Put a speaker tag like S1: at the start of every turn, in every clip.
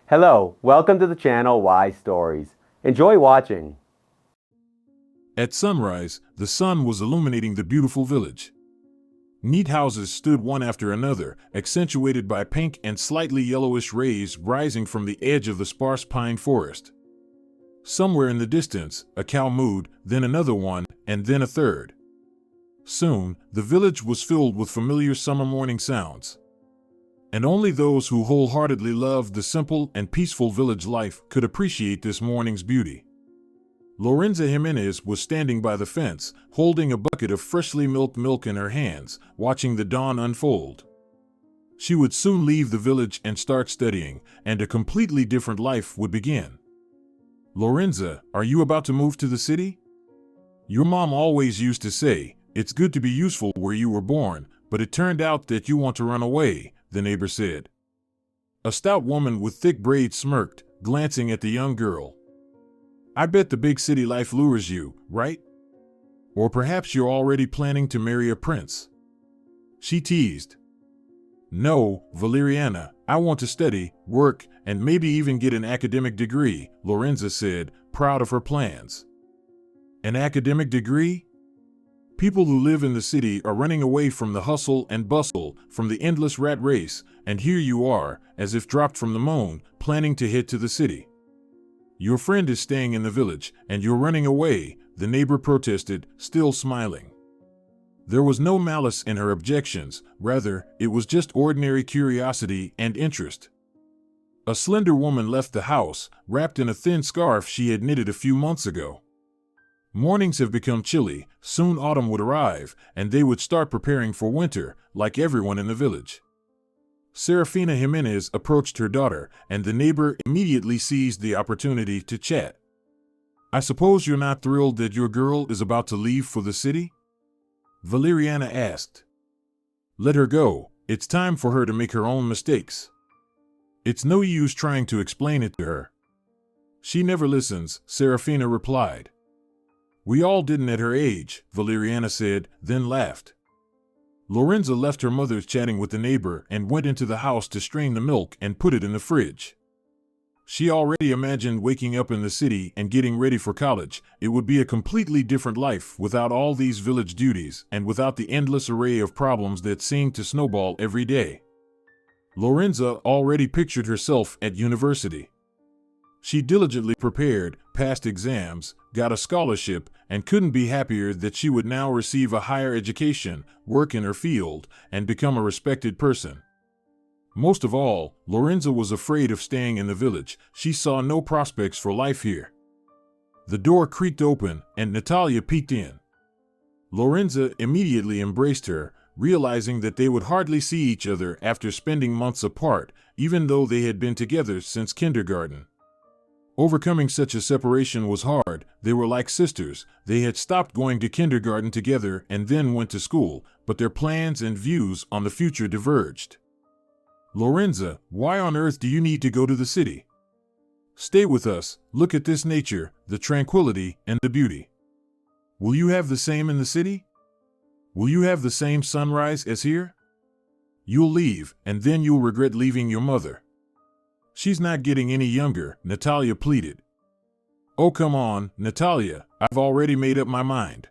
S1: Hello, welcome to the channel Why Stories. Enjoy watching.
S2: At sunrise, the sun was illuminating the beautiful village. Neat houses stood one after another, accentuated by pink and slightly yellowish rays rising from the edge of the sparse pine forest. Somewhere in the distance, a cow mooed, then another one, and then a third. Soon, the village was filled with familiar summer morning sounds. And only those who wholeheartedly loved the simple and peaceful village life could appreciate this morning's beauty. Lorenza Jimenez was standing by the fence, holding a bucket of freshly milked milk in her hands, watching the dawn unfold. She would soon leave the village and start studying, and a completely different life would begin. "Lorenza, are you about to move to the city? Your mom always used to say, it's good to be useful where you were born, but it turned out that you want to run away," the neighbor said. A stout woman with thick braids smirked, glancing at the young girl. "I bet the big city life lures you, right? Or perhaps you're already planning to marry a prince," she teased. "No, Valeriana, I want to study, work, and maybe even get an academic degree," Lorenza said, proud of her plans. "An academic degree? People who live in the city are running away from the hustle and bustle, from the endless rat race, and here you are, as if dropped from the moon, planning to head to the city. Your friend is staying in the village, and you're running away," the neighbor protested, still smiling. There was no malice in her objections, rather, it was just ordinary curiosity and interest. A slender woman left the house, wrapped in a thin scarf she had knitted a few months ago. Mornings have become chilly, soon autumn would arrive, and they would start preparing for winter, like everyone in the village. Saraphina Jimenez approached her daughter, and the neighbor immediately seized the opportunity to chat. "I suppose you're not thrilled that your girl is about to leave for the city?" Valeriana asked. "Let her go. It's time for her to make her own mistakes. It's no use trying to explain it to her. She never listens," Seraphina replied. "We all didn't at her age," Valeriana said, then laughed. Lorenza left her mother chatting with the neighbor and went into the house to strain the milk and put it in the fridge. She already imagined waking up in the city and getting ready for college. It would be a completely different life without all these village duties and without the endless array of problems that seemed to snowball every day. Lorenza already pictured herself at university. She diligently prepared, passed exams, got a scholarship, and couldn't be happier that she would now receive a higher education, work in her field, and become a respected person. Most of all, Lorenza was afraid of staying in the village. She saw no prospects for life here. The door creaked open, and Natalia peeked in. Lorenza immediately embraced her, realizing that they would hardly see each other after spending months apart, even though they had been together since kindergarten. Overcoming such a separation was hard. They were like sisters. They had stopped going to kindergarten together and then went to school, but their plans and views on the future diverged. "Lorenza, why on earth do you need to go to the city? Stay with us, look at this nature, the tranquility and the beauty. Will you have the same in the city? Will you have the same sunrise as here? You'll leave, and then you'll regret leaving your mother. She's not getting any younger," Natalia pleaded. "Oh, come on, Natalia, I've already made up my mind.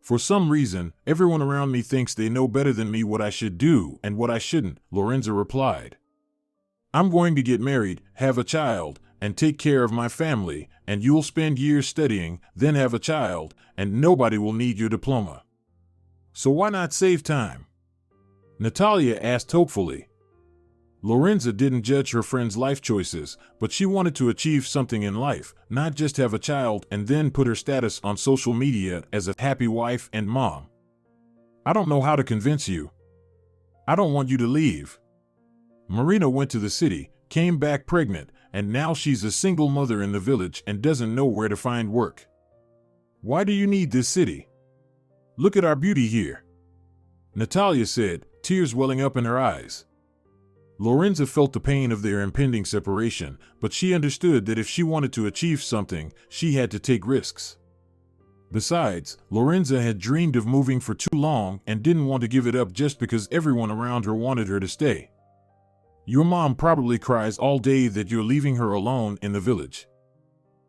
S2: For some reason, everyone around me thinks they know better than me what I should do and what I shouldn't," Lorenza replied. "I'm going to get married, have a child, and take care of my family, and you'll spend years studying, then have a child, and nobody will need your diploma. So why not save time?" Natalia asked hopefully. Lorenza didn't judge her friend's life choices, but she wanted to achieve something in life, not just have a child and then put her status on social media as a happy wife and mom. "I don't know how to convince you. I don't want you to leave. Marina went to the city, came back pregnant, and now she's a single mother in the village and doesn't know where to find work. Why do you need this city? Look at our beauty here," Natalia said, tears welling up in her eyes. Lorenza felt the pain of their impending separation, but she understood that if she wanted to achieve something, she had to take risks. Besides, Lorenza had dreamed of moving for too long and didn't want to give it up just because everyone around her wanted her to stay. Your mom probably cries all day that you're leaving her alone in the village.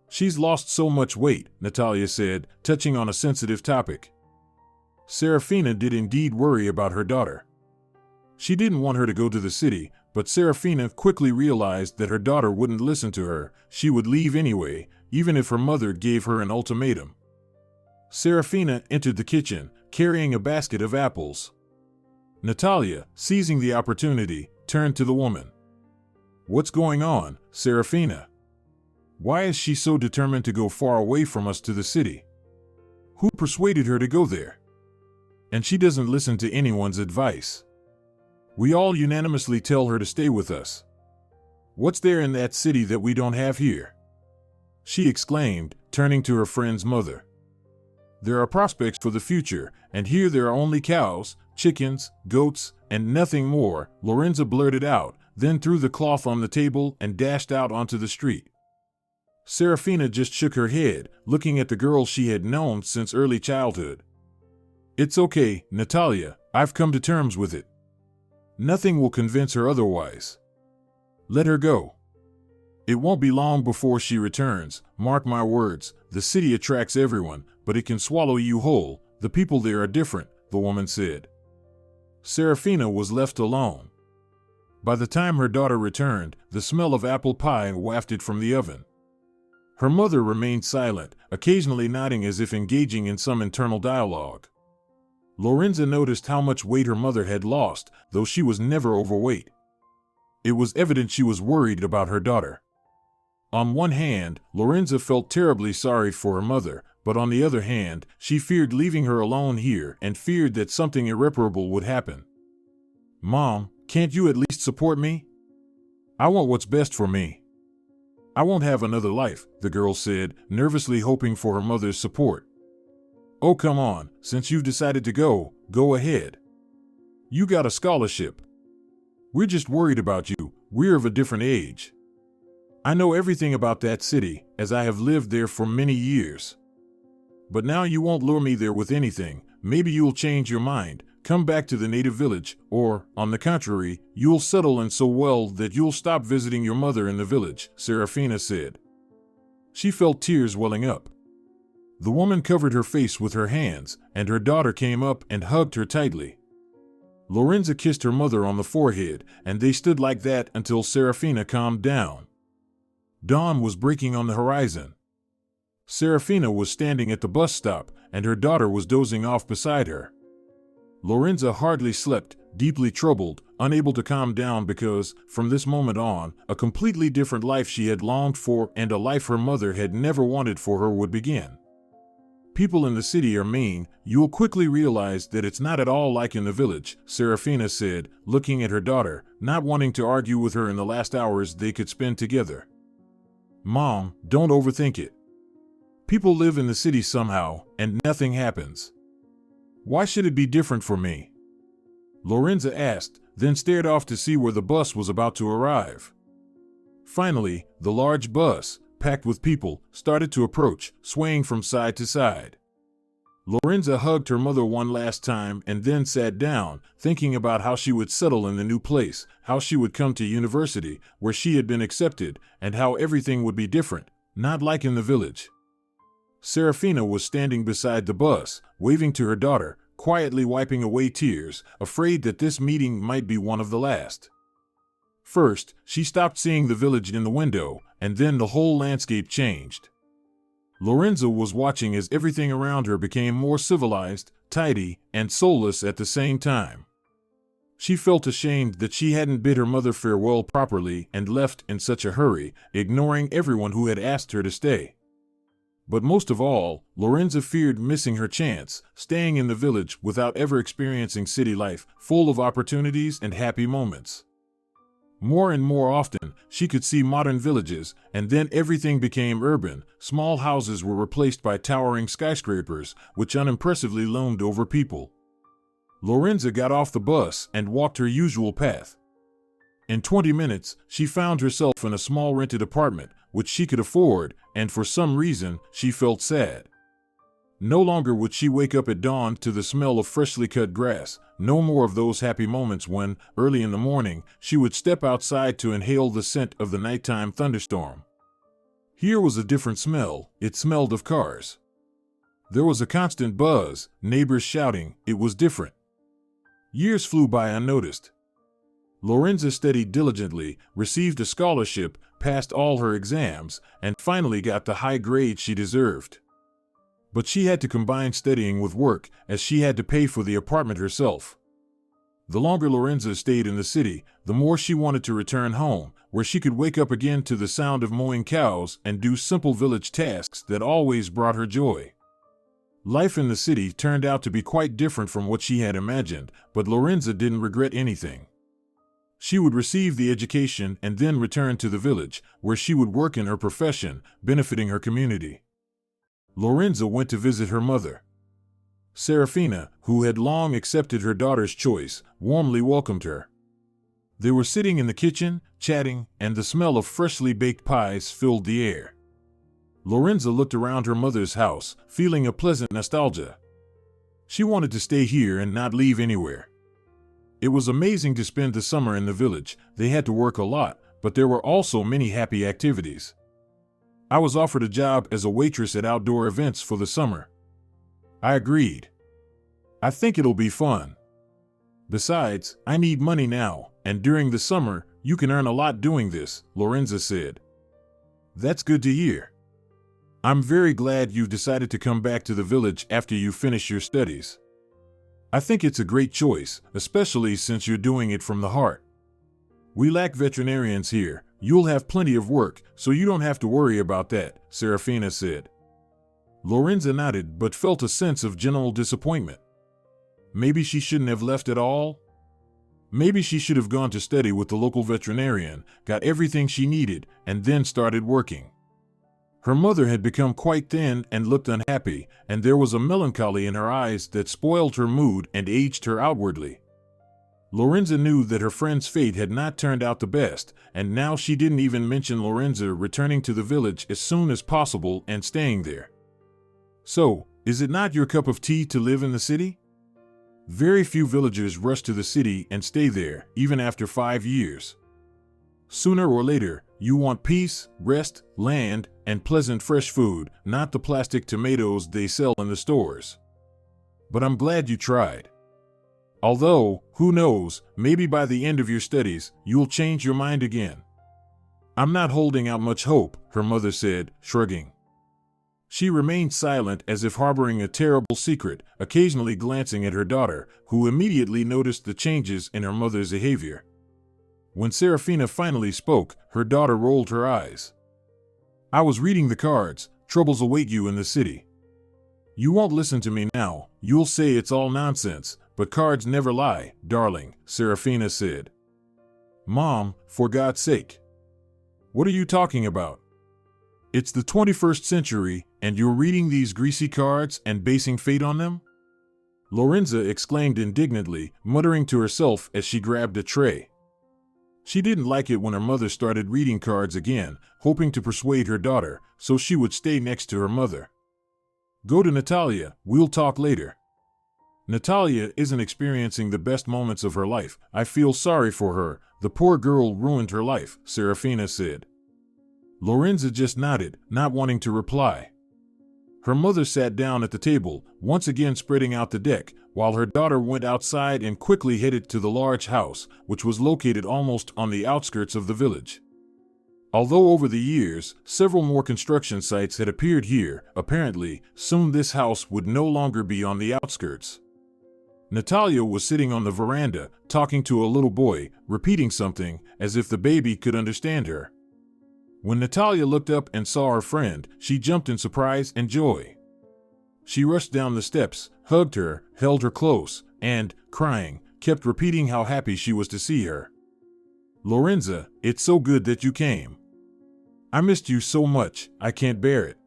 S2: She's lost so much weight, Natalia said, touching on a sensitive topic. Saraphina did indeed worry about her daughter. She didn't want her to go to the city, but Saraphina quickly realized that her daughter wouldn't listen to her. She would leave anyway, even if her mother gave her an ultimatum. Saraphina entered the kitchen, carrying a basket of apples. Natalia, seizing the opportunity, turned to the woman. "What's going on, Saraphina? Why is she so determined to go far away from us to the city? Who persuaded her to go there? And she doesn't listen to anyone's advice. We all unanimously tell her to stay with us. What's there in that city that we don't have here?" she exclaimed, turning to her friend's mother. "There are prospects for the future, and here there are only cows, chickens, goats, and nothing more," Lorenza blurted out, then threw the cloth on the table and dashed out onto the street. Saraphina just shook her head, looking at the girl she had known since early childhood. "It's okay, Natalia, I've come to terms with it. Nothing will convince her otherwise. Let her go. It won't be long before she returns, mark my words. The city attracts everyone, but it can swallow you whole. The people there are different," the woman said. Saraphina was left alone. By the time her daughter returned, the smell of apple pie wafted from the oven. Her mother remained silent, occasionally nodding as if engaging in some internal dialogue. Lorenza noticed how much weight her mother had lost, though she was never overweight. It was evident she was worried about her daughter. On one hand, Lorenza felt terribly sorry for her mother, but on the other hand, she feared leaving her alone here and feared that something irreparable would happen. "Mom, can't you at least support me? I want what's best for me. I won't have another life," the girl said, nervously hoping for her mother's support. "Oh, come on, since you've decided to go, go ahead. You got a scholarship. We're just worried about you, we're of a different age. I know everything about that city, as I have lived there for many years. But now you won't lure me there with anything. Maybe you'll change your mind, come back to the native village, or, on the contrary, you'll settle in so well that you'll stop visiting your mother in the village," Saraphina said. She felt tears welling up. The woman covered her face with her hands, and her daughter came up and hugged her tightly. Lorenza kissed her mother on the forehead, and they stood like that until Saraphina calmed down. Dawn was breaking on the horizon. Saraphina was standing at the bus stop, and her daughter was dozing off beside her. Lorenza hardly slept, deeply troubled, unable to calm down because, from this moment on, a completely different life she had longed for and a life her mother had never wanted for her would begin. "People in the city are mean, you'll quickly realize that it's not at all like in the village," Saraphina said, looking at her daughter, not wanting to argue with her in the last hours they could spend together. "Mom, don't overthink it. People live in the city somehow, and nothing happens. Why should it be different for me?" Lorenza asked, then stared off to see where the bus was about to arrive. Finally, the large bus, packed with people, started to approach, swaying from side to side. Lorenza hugged her mother one last time and then sat down, thinking about how she would settle in the new place, how she would come to university, where she had been accepted, and how everything would be different, not like in the village. Saraphina was standing beside the bus, waving to her daughter, quietly wiping away tears, afraid that this meeting might be one of the last. First, she stopped seeing the village in the window, and then the whole landscape changed. Lorenza was watching as everything around her became more civilized, tidy, and soulless at the same time. She felt ashamed that she hadn't bid her mother farewell properly and left in such a hurry, ignoring everyone who had asked her to stay. But most of all, Lorenza feared missing her chance, staying in the village without ever experiencing city life, full of opportunities and happy moments. More and more often, she could see modern villages, and then everything became urban. Small houses were replaced by towering skyscrapers, which unimpressively loomed over people. Lorenza got off the bus and walked her usual path. In 20 minutes, she found herself in a small rented apartment, which she could afford, and for some reason, she felt sad. No longer would she wake up at dawn to the smell of freshly cut grass. No more of those happy moments when, early in the morning, she would step outside to inhale the scent of the nighttime thunderstorm. Here was a different smell. It smelled of cars. There was a constant buzz, neighbors shouting. It was different. Years flew by unnoticed. Lorenza studied diligently, received a scholarship, passed all her exams, and finally got the high grade she deserved. But she had to combine studying with work, as she had to pay for the apartment herself. The longer Lorenza stayed in the city, the more she wanted to return home, where she could wake up again to the sound of mowing cows and do simple village tasks that always brought her joy. Life in the city turned out to be quite different from what she had imagined, but Lorenza didn't regret anything. She would receive the education and then return to the village, where she would work in her profession, benefiting her community. Lorenza went to visit her mother. Saraphina, who had long accepted her daughter's choice, warmly welcomed her. They were sitting in the kitchen, chatting, and the smell of freshly baked pies filled the air. Lorenza looked around her mother's house, feeling a pleasant nostalgia. She wanted to stay here and not leave anywhere. It was amazing to spend the summer in the village. They had to work a lot, but there were also many happy activities. I was offered a job as a waitress at outdoor events for the summer. I agreed. I think it'll be fun. Besides, I need money now, and during the summer, you can earn a lot doing this, Lorenza said. That's good to hear. I'm very glad you've decided to come back to the village after you finish your studies. I think it's a great choice, especially since you're doing it from the heart. We lack veterinarians here. You'll have plenty of work, so you don't have to worry about that, Saraphina said. Lorenza nodded but felt a sense of general disappointment. Maybe she shouldn't have left at all? Maybe she should have gone to study with the local veterinarian, got everything she needed, and then started working. Her mother had become quite thin and looked unhappy, and there was a melancholy in her eyes that spoiled her mood and aged her outwardly. Lorenza knew that her friend's fate had not turned out the best, and now she didn't even mention Lorenza returning to the village as soon as possible and staying there. So, is it not your cup of tea to live in the city? Very few villagers rush to the city and stay there, even after 5 years. Sooner or later, you want peace, rest, land, and pleasant fresh food, not the plastic tomatoes they sell in the stores. But I'm glad you tried. Although, who knows, maybe by the end of your studies, you'll change your mind again. I'm not holding out much hope, her mother said, shrugging. She remained silent as if harboring a terrible secret, occasionally glancing at her daughter, who immediately noticed the changes in her mother's behavior. When Saraphina finally spoke, her daughter rolled her eyes. I was reading the cards. Troubles await you in the city. You won't listen to me now. You'll say it's all nonsense, but cards never lie, darling, Saraphina said. Mom, for God's sake. What are you talking about? It's the 21st century, and you're reading these greasy cards and basing fate on them? Lorenza exclaimed indignantly, muttering to herself as she grabbed a tray. She didn't like it when her mother started reading cards again, hoping to persuade her daughter, so she would stay next to her mother. Go to Natalia, we'll talk later. Natalia isn't experiencing the best moments of her life. I feel sorry for her. The poor girl ruined her life, Saraphina said. Lorenza just nodded, not wanting to reply. Her mother sat down at the table, once again spreading out the deck, while her daughter went outside and quickly headed to the large house, which was located almost on the outskirts of the village. Although over the years, several more construction sites had appeared here, apparently, soon this house would no longer be on the outskirts. Natalia was sitting on the veranda, talking to a little boy, repeating something, as if the baby could understand her. When Natalia looked up and saw her friend, she jumped in surprise and joy. She rushed down the steps, hugged her, held her close, and, crying, kept repeating how happy she was to see her. Lorenza, it's so good that you came. I missed you so much, I can't bear it.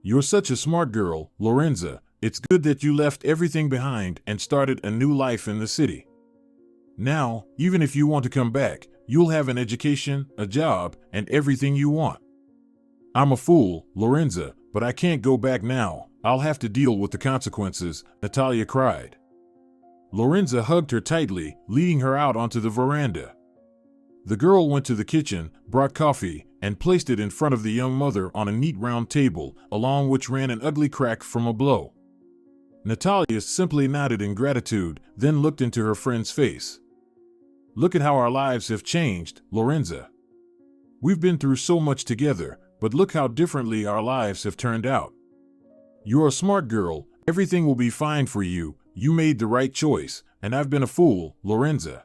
S2: You're such a smart girl, Lorenza. It's good that you left everything behind and started a new life in the city. Now, even if you want to come back, you'll have an education, a job, and everything you want. I'm a fool, Lorenza, but I can't go back now. I'll have to deal with the consequences, Natalia cried. Lorenza hugged her tightly, leading her out onto the veranda. The girl went to the kitchen, brought coffee, and placed it in front of the young mother on a neat round table, along which ran an ugly crack from a blow. Natalia simply nodded in gratitude, then looked into her friend's face. Look at how our lives have changed, Lorenza. We've been through so much together, but look how differently our lives have turned out. You're a smart girl, everything will be fine for you, you made the right choice, and I've been a fool, Lorenza.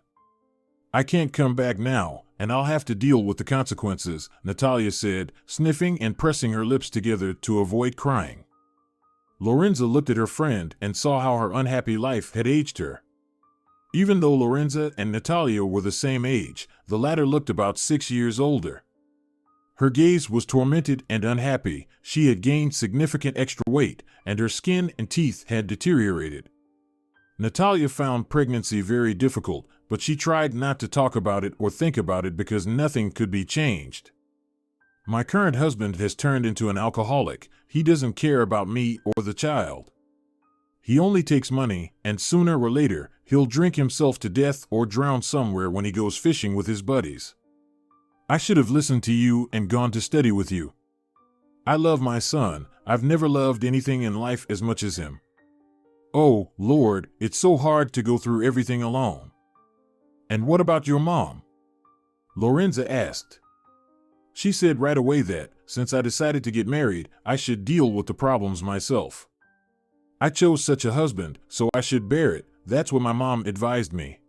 S2: I can't come back now, and I'll have to deal with the consequences, Natalia said, sniffing and pressing her lips together to avoid crying. Lorenza looked at her friend and saw how her unhappy life had aged her. Even though Lorenza and Natalia were the same age, the latter looked about 6 years older. Her gaze was tormented and unhappy, she had gained significant extra weight, and her skin and teeth had deteriorated. Natalia found pregnancy very difficult, but she tried not to talk about it or think about it because nothing could be changed. My current husband has turned into an alcoholic. He doesn't care about me or the child. He only takes money, and sooner or later, he'll drink himself to death or drown somewhere when he goes fishing with his buddies. I should have listened to you and gone to study with you. I love my son. I've never loved anything in life as much as him. Oh, Lord, it's so hard to go through everything alone. And what about your mom? Lorenza asked. She said right away that, since I decided to get married, I should deal with the problems myself. I chose such a husband, so I should bear it. That's what my mom advised me.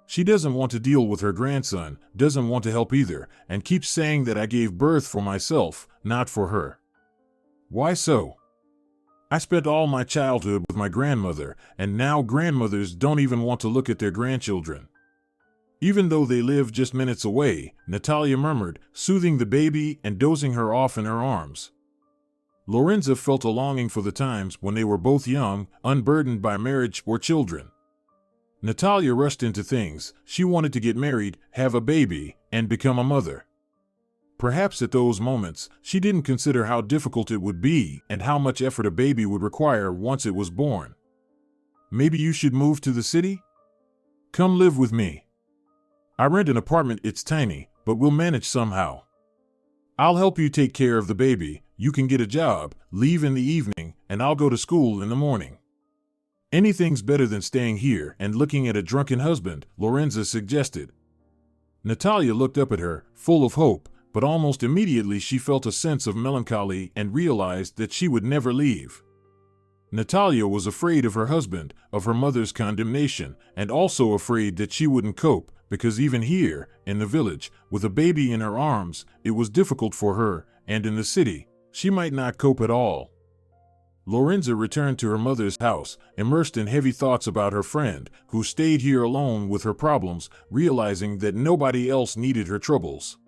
S2: She doesn't want to deal with her grandson, doesn't want to help either, and keeps saying that I gave birth for myself, not for her. Why so? I spent all my childhood with my grandmother, and now grandmothers don't even want to look at their grandchildren. Even though they live just minutes away, Natalia murmured, soothing the baby and dozing her off in her arms. Lorenza felt a longing for the times when they were both young, unburdened by marriage or children. Natalia rushed into things. She wanted to get married, have a baby, and become a mother. Perhaps at those moments, she didn't consider how difficult it would be and how much effort a baby would require once it was born. Maybe you should move to the city? Come live with me. I rent an apartment, it's tiny, but we'll manage somehow. I'll help you take care of the baby, you can get a job, leave in the evening, and I'll go to school in the morning. Anything's better than staying here and looking at a drunken husband, Lorenza suggested. Natalia looked up at her, full of hope, but almost immediately she felt a sense of melancholy and realized that she would never leave. Natalia was afraid of her husband, of her mother's condemnation, and also afraid that she wouldn't cope, because even here, in the village, with a baby in her arms, it was difficult for her, and in the city, she might not cope at all. Lorenza returned to her mother's house, immersed in heavy thoughts about her friend, who stayed here alone with her problems, realizing that nobody else needed her troubles.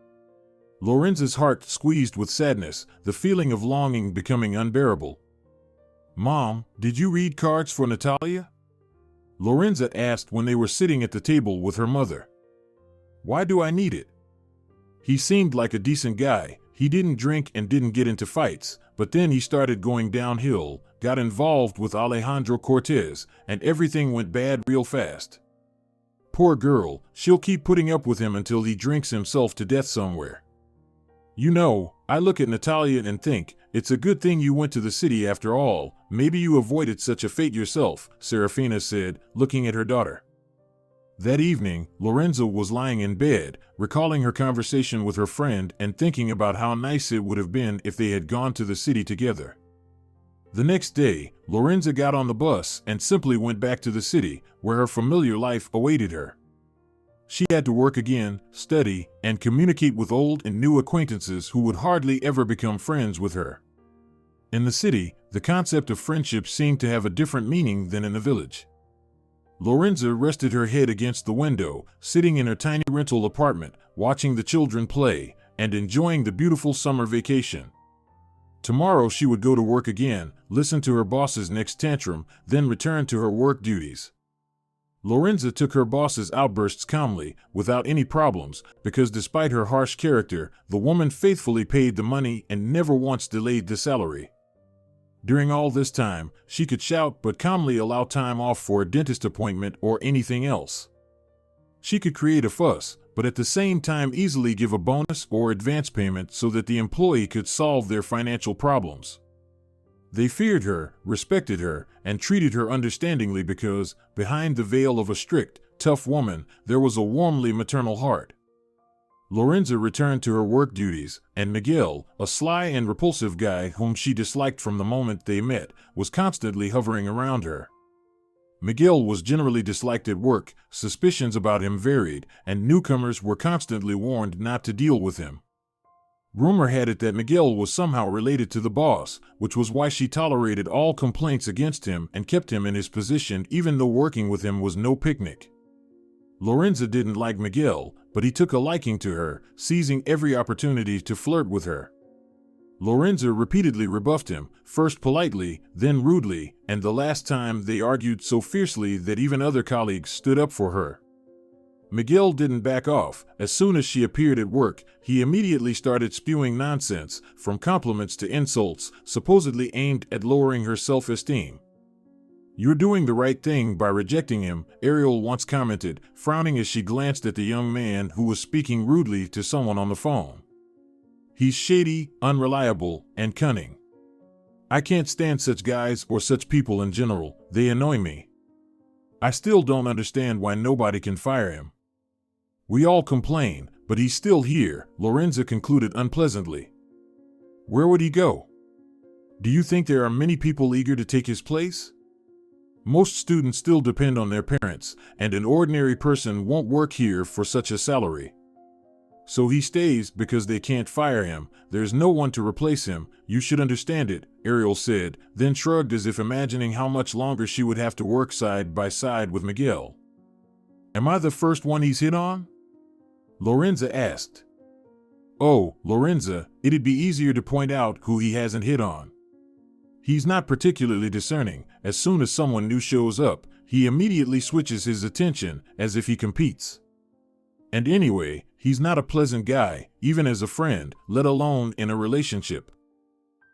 S2: Lorenza's heart squeezed with sadness, the feeling of longing becoming unbearable. Mom, did you read cards for Natalia? Lorenza asked when they were sitting at the table with her mother. Why do I need it? He seemed like a decent guy. He didn't drink and didn't get into fights, but then he started going downhill, got involved with Alejandro Cortez, and everything went bad real fast. Poor girl, she'll keep putting up with him until he drinks himself to death somewhere. You know, I look at Natalia and think, it's a good thing you went to the city after all, maybe you avoided such a fate yourself, Saraphina said, looking at her daughter. That evening, Lorenza was lying in bed, recalling her conversation with her friend and thinking about how nice it would have been if they had gone to the city together. The next day, Lorenza got on the bus and simply went back to the city, where her familiar life awaited her. She had to work again, study, and communicate with old and new acquaintances who would hardly ever become friends with her. In the city, the concept of friendship seemed to have a different meaning than in the village. Lorenza rested her head against the window, sitting in her tiny rental apartment, watching the children play, and enjoying the beautiful summer vacation. Tomorrow she would go to work again, listen to her boss's next tantrum, then return to her work duties. Lorenza took her boss's outbursts calmly, without any problems, because despite her harsh character, the woman faithfully paid the money and never once delayed the salary. During all this time, she could shout but calmly allow time off for a dentist appointment or anything else. She could create a fuss, but at the same time easily give a bonus or advance payment so that the employee could solve their financial problems. They feared her, respected her, and treated her understandingly because, behind the veil of a strict, tough woman, there was a warmly maternal heart. Lorenza returned to her work duties, and Miguel, a sly and repulsive guy whom she disliked from the moment they met, was constantly hovering around her. Miguel was generally disliked at work, suspicions about him varied, and newcomers were constantly warned not to deal with him. Rumor had it that Miguel was somehow related to the boss, which was why she tolerated all complaints against him and kept him in his position even though working with him was no picnic. Lorenza didn't like Miguel, but he took a liking to her, seizing every opportunity to flirt with her. Lorenza repeatedly rebuffed him, first politely, then rudely, and the last time they argued so fiercely that even other colleagues stood up for her. Miguel didn't back off. As soon as she appeared at work, he immediately started spewing nonsense, from compliments to insults, supposedly aimed at lowering her self-esteem. "You're doing the right thing by rejecting him," Ariel once commented, frowning as she glanced at the young man who was speaking rudely to someone on the phone. "He's shady, unreliable, and cunning. I can't stand such guys or such people in general. They annoy me. I still don't understand why nobody can fire him. We all complain, but he's still here," Lorenza concluded unpleasantly. "Where would he go? Do you think there are many people eager to take his place? Most students still depend on their parents, and an ordinary person won't work here for such a salary. So he stays because they can't fire him. There's no one to replace him. You should understand it," Ariel said, then shrugged as if imagining how much longer she would have to work side by side with Miguel. "Am I the first one he's hit on?" Lorenza asked. "Oh, Lorenza, it'd be easier to point out who he hasn't hit on. He's not particularly discerning. As soon as someone new shows up, he immediately switches his attention, as if he competes. And anyway, he's not a pleasant guy, even as a friend, let alone in a relationship.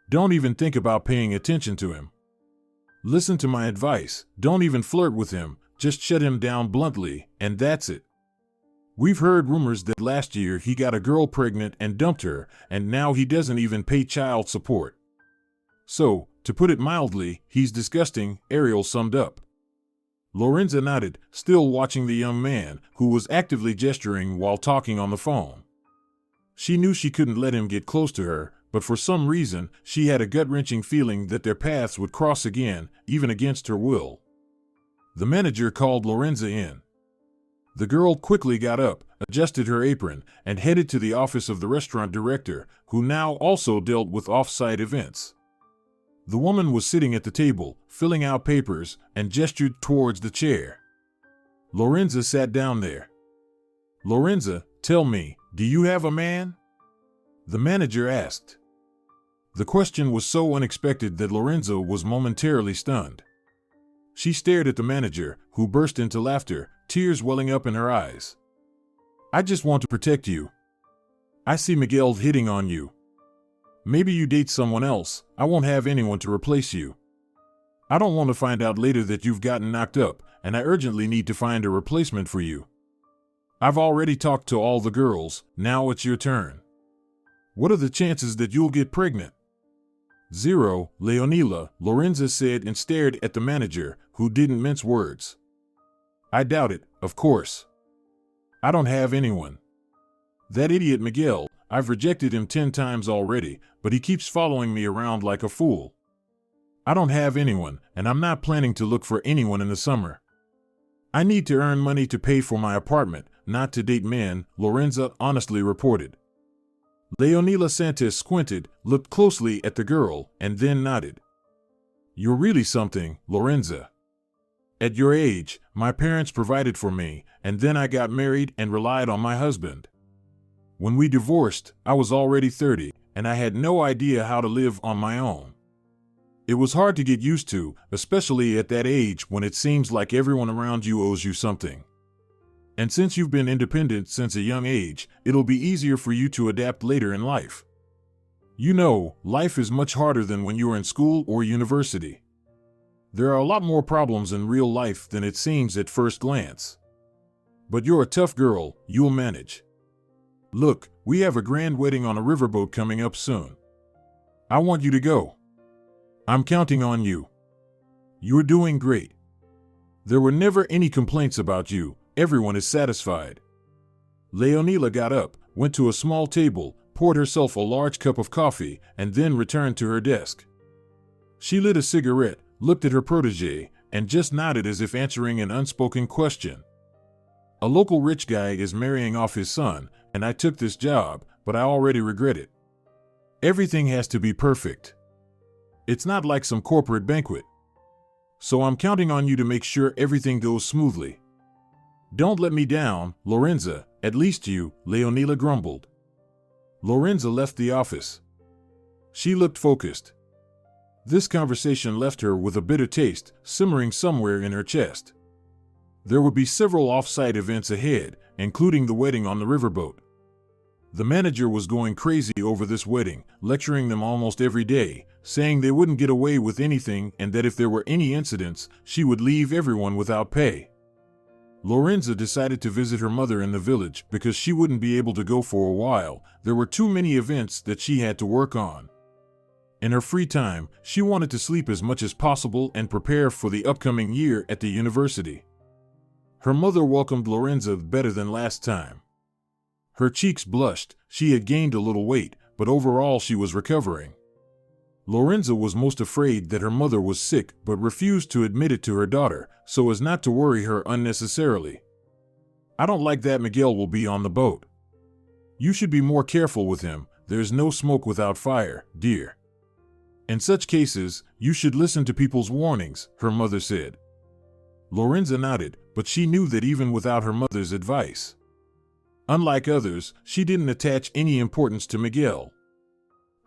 S2: Don't even think about paying attention to him. Listen to my advice, don't even flirt with him, just shut him down bluntly, and that's it. We've heard rumors that last year he got a girl pregnant and dumped her, and now he doesn't even pay child support. So, to put it mildly, he's disgusting," Ariel summed up. Lorenza nodded, still watching the young man, who was actively gesturing while talking on the phone. She knew she couldn't let him get close to her, but for some reason, she had a gut-wrenching feeling that their paths would cross again, even against her will. The manager called Lorenza in. The girl quickly got up, adjusted her apron, and headed to the office of the restaurant director, who now also dealt with off-site events. The woman was sitting at the table, filling out papers, and gestured towards the chair. Lorenza sat down there. "Lorenza, tell me, do you have a man?" the manager asked. The question was so unexpected that Lorenza was momentarily stunned. She stared at the manager, who burst into laughter, tears welling up in her eyes. "I just want to protect you. I see Miguel hitting on you. Maybe you date someone else. I won't have anyone to replace you. I don't want to find out later that you've gotten knocked up, and I urgently need to find a replacement for you. I've already talked to all the girls, now it's your turn. What are the chances that you'll get pregnant?" "Zero, Leonila," Lorenza said and stared at the manager, who didn't mince words. "I doubt it, of course. I don't have anyone. That idiot Miguel, I've rejected him 10 times already, but he keeps following me around like a fool. I don't have anyone, and I'm not planning to look for anyone in the summer. I need to earn money to pay for my apartment, not to date men," Lorenza honestly reported. Leonila Santos squinted, looked closely at the girl, and then nodded. "You're really something, Lorenza. At your age, my parents provided for me, and then I got married and relied on my husband. When we divorced, I was already 30, and I had no idea how to live on my own. It was hard to get used to, especially at that age when it seems like everyone around you owes you something. And since you've been independent since a young age, it'll be easier for you to adapt later in life. You know, life is much harder than when you're in school or university. There are a lot more problems in real life than it seems at first glance. But you're a tough girl, you'll manage. Look, we have a grand wedding on a riverboat coming up soon. I want you to go. I'm counting on you. You're doing great. There were never any complaints about you, everyone is satisfied. Leonila got up, went to a small table, poured herself a large cup of coffee, and then returned to her desk. She lit a cigarette, looked at her protege, and just nodded as if answering an unspoken question. A local rich guy is marrying off his son, and I took this job, but I already regret it. Everything has to be perfect. It's not like some corporate banquet. So I'm counting on you to make sure everything goes smoothly. Don't let me down, Lorenza, at least you, Leonila grumbled. Lorenza left the office. She looked focused. This conversation left her with a bitter taste simmering somewhere in her chest. There would be several off-site events ahead, including the wedding on the riverboat. The manager was going crazy over this wedding, lecturing them almost every day, saying they wouldn't get away with anything and that if there were any incidents, she would leave everyone without pay. Lorenza decided to visit her mother in the village because she wouldn't be able to go for a while. There were too many events that she had to work on. In her free time, she wanted to sleep as much as possible and prepare for the upcoming year at the university. Her mother welcomed Lorenza better than last time. Her cheeks blushed, she had gained a little weight, but overall she was recovering. Lorenza was most afraid that her mother was sick but refused to admit it to her daughter, so as not to worry her unnecessarily. I don't like that Miguel will be on the boat. You should be more careful with him, there's no smoke without fire, dear. In such cases, you should listen to people's warnings, her mother said. Lorenza nodded, but she knew that even without her mother's advice. Unlike others, she didn't attach any importance to Miguel.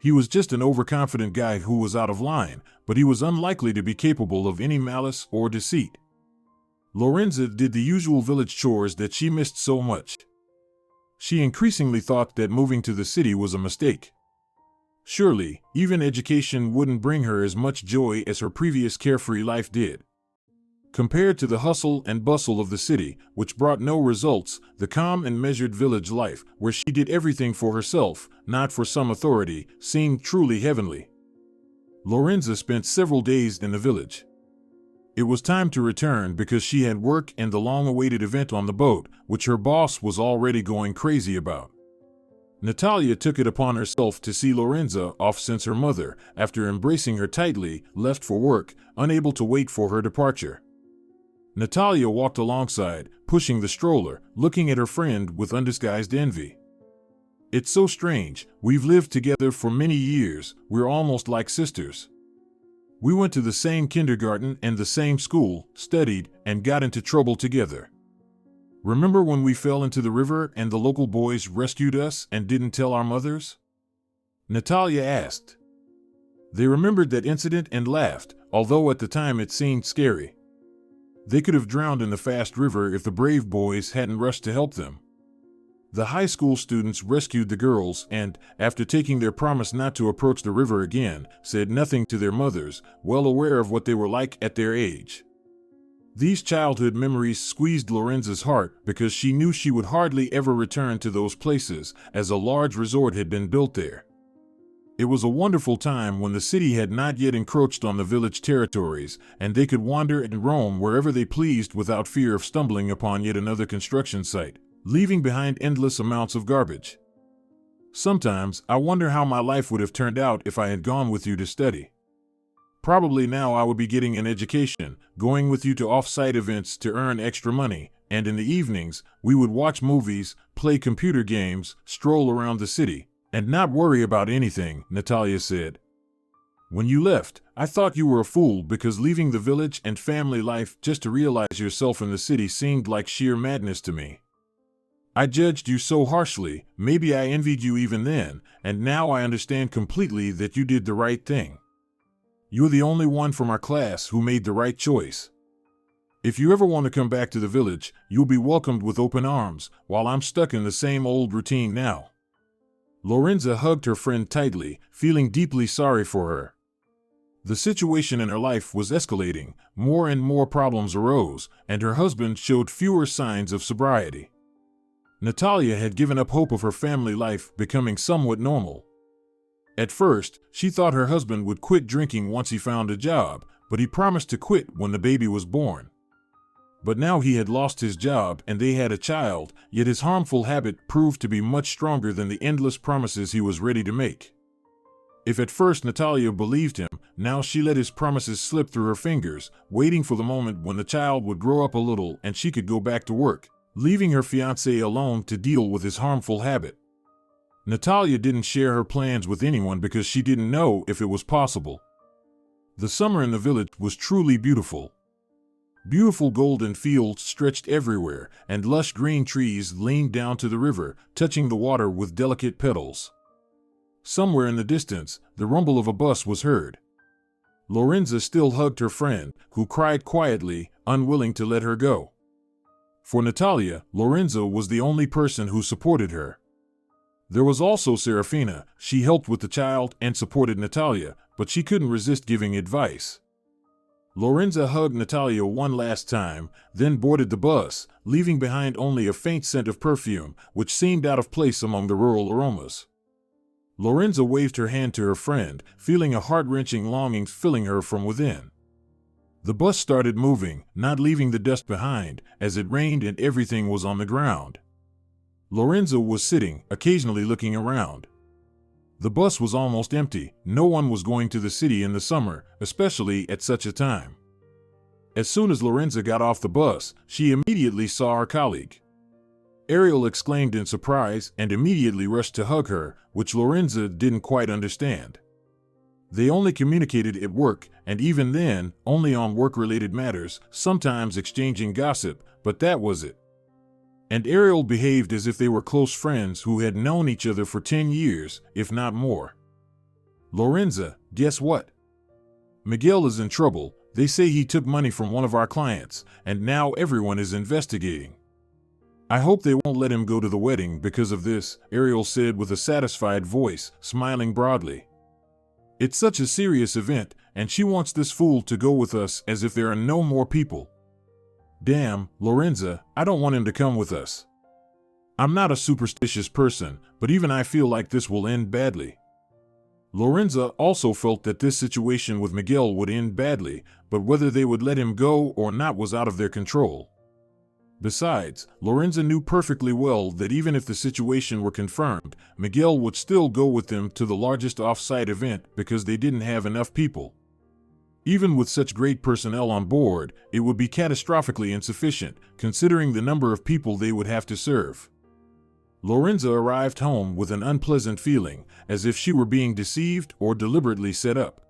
S2: He was just an overconfident guy who was out of line, but he was unlikely to be capable of any malice or deceit. Lorenza did the usual village chores that she missed so much. She increasingly thought that moving to the city was a mistake. Surely, even education wouldn't bring her as much joy as her previous carefree life did. Compared to the hustle and bustle of the city, which brought no results, the calm and measured village life, where she did everything for herself, not for some authority, seemed truly heavenly. Lorenza spent several days in the village. It was time to return because she had work and the long-awaited event on the boat, which her boss was already going crazy about. Natalia took it upon herself to see Lorenza off since her mother, after embracing her tightly, left for work, unable to wait for her departure. Natalia walked alongside, pushing the stroller, looking at her friend with undisguised envy. It's so strange, we've lived together for many years, we're almost like sisters. We went to the same kindergarten and the same school, studied, and got into trouble together. Remember when we fell into the river and the local boys rescued us and didn't tell our mothers? Natalia asked. They remembered that incident and laughed, although at the time it seemed scary. They could have drowned in the fast river if the brave boys hadn't rushed to help them. The high school students rescued the girls and, after taking their promise not to approach the river again, said nothing to their mothers, well aware of what they were like at their age. These childhood memories squeezed Lorenza's heart because she knew she would hardly ever return to those places, as a large resort had been built there. It was a wonderful time when the city had not yet encroached on the village territories, and they could wander and roam wherever they pleased without fear of stumbling upon yet another construction site, leaving behind endless amounts of garbage. Sometimes, I wonder how my life would have turned out if I had gone with you to study. Probably now I would be getting an education, going with you to off-site events to earn extra money, and in the evenings, we would watch movies, play computer games, stroll around the city, and not worry about anything, Natalia said. When you left, I thought you were a fool because leaving the village and family life just to realize yourself in the city seemed like sheer madness to me. I judged you so harshly, maybe I envied you even then, and now I understand completely that you did the right thing. You're the only one from our class who made the right choice. If you ever want to come back to the village, you'll be welcomed with open arms, while I'm stuck in the same old routine now. Lorenza hugged her friend tightly, feeling deeply sorry for her. The situation in her life was escalating, more and more problems arose, and her husband showed fewer signs of sobriety. Natalia had given up hope of her family life becoming somewhat normal. At first, she thought her husband would quit drinking once he found a job, but he promised to quit when the baby was born. But now he had lost his job and they had a child, yet his harmful habit proved to be much stronger than the endless promises he was ready to make. If at first Natalia believed him, now she let his promises slip through her fingers, waiting for the moment when the child would grow up a little and she could go back to work, leaving her fiancé alone to deal with his harmful habit. Natalia didn't share her plans with anyone because she didn't know if it was possible. The summer in the village was truly beautiful. Beautiful golden fields stretched everywhere, and lush green trees leaned down to the river, touching the water with delicate petals. Somewhere in the distance, the rumble of a bus was heard. Lorenza still hugged her friend, who cried quietly, unwilling to let her go. For Natalia, Lorenza was the only person who supported her. There was also Saraphina. She helped with the child and supported Natalia, but she couldn't resist giving advice. Lorenza hugged Natalia one last time, then boarded the bus, leaving behind only a faint scent of perfume, which seemed out of place among the rural aromas. Lorenza waved her hand to her friend, feeling a heart-wrenching longing filling her from within. The bus started moving, not leaving the dust behind, as it rained and everything was on the ground. Lorenza was sitting, occasionally looking around. The bus was almost empty. No one was going to the city in the summer, especially at such a time. As soon as Lorenza got off the bus, she immediately saw our colleague. Ariel exclaimed in surprise and immediately rushed to hug her, which Lorenza didn't quite understand. They only communicated at work, and even then, only on work-related matters, sometimes exchanging gossip, but that was it. And Ariel behaved as if they were close friends who had known each other for 10 years, if not more. Lorenza, guess what? Miguel is in trouble. They say he took money from one of our clients, and now everyone is investigating. I hope they won't let him go to the wedding because of this, Ariel said with a satisfied voice, smiling broadly. It's such a serious event, and she wants this fool to go with us as if there are no more people. Damn, Lorenza, I don't want him to come with us. I'm not a superstitious person, but even I feel like this will end badly. Lorenza also felt that this situation with Miguel would end badly, but whether they would let him go or not was out of their control. Besides, Lorenza knew perfectly well that even if the situation were confirmed, Miguel would still go with them to the largest off-site event because they didn't have enough people. Even with such great personnel on board, it would be catastrophically insufficient, considering the number of people they would have to serve. Lorenza arrived home with an unpleasant feeling, as if she were being deceived or deliberately set up.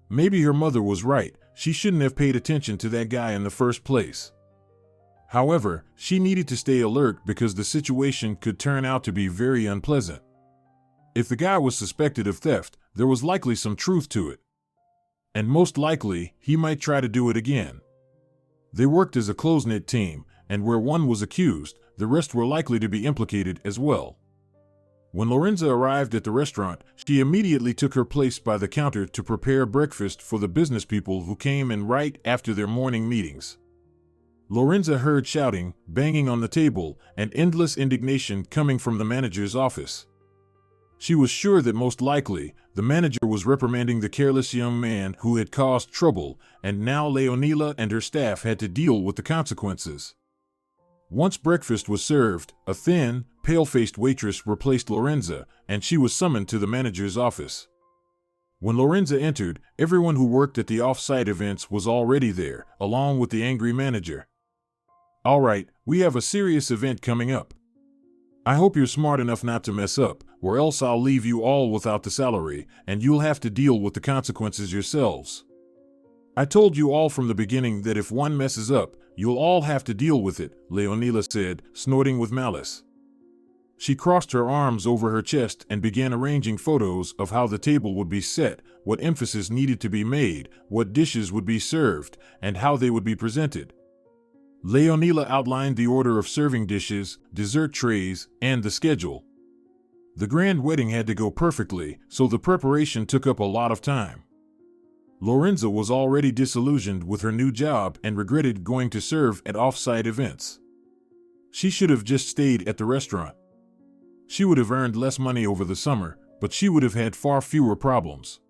S2: Maybe her mother was right, she shouldn't have paid attention to that guy in the first place. However, she needed to stay alert because the situation could turn out to be very unpleasant. If the guy was suspected of theft, there was likely some truth to it. And most likely, he might try to do it again. They worked as a close-knit team, and where one was accused, the rest were likely to be implicated as well. When Lorenza arrived at the restaurant, she immediately took her place by the counter to prepare breakfast for the business people who came in right after their morning meetings. Lorenza heard shouting, banging on the table, and endless indignation coming from the manager's office. She was sure that most likely, the manager was reprimanding the careless young man who had caused trouble, and now Leonila and her staff had to deal with the consequences. Once breakfast was served, a thin, pale-faced waitress replaced Lorenza, and she was summoned to the manager's office. When Lorenza entered, everyone who worked at the off-site events was already there, along with the angry manager. All right, we have a serious event coming up. I hope you're smart enough not to mess up, or else I'll leave you all without the salary, and you'll have to deal with the consequences yourselves. I told you all from the beginning that if one messes up, you'll all have to deal with it, Leonila said, snorting with malice. She crossed her arms over her chest and began arranging photos of how the table would be set, what emphasis needed to be made, what dishes would be served, and how they would be presented. Leonila outlined the order of serving dishes, dessert trays, and the schedule. The grand wedding had to go perfectly, so the preparation took up a lot of time. Lorenza was already disillusioned with her new job and regretted going to serve at off-site events. She should have just stayed at the restaurant. She would have earned less money over the summer, but she would have had far fewer problems.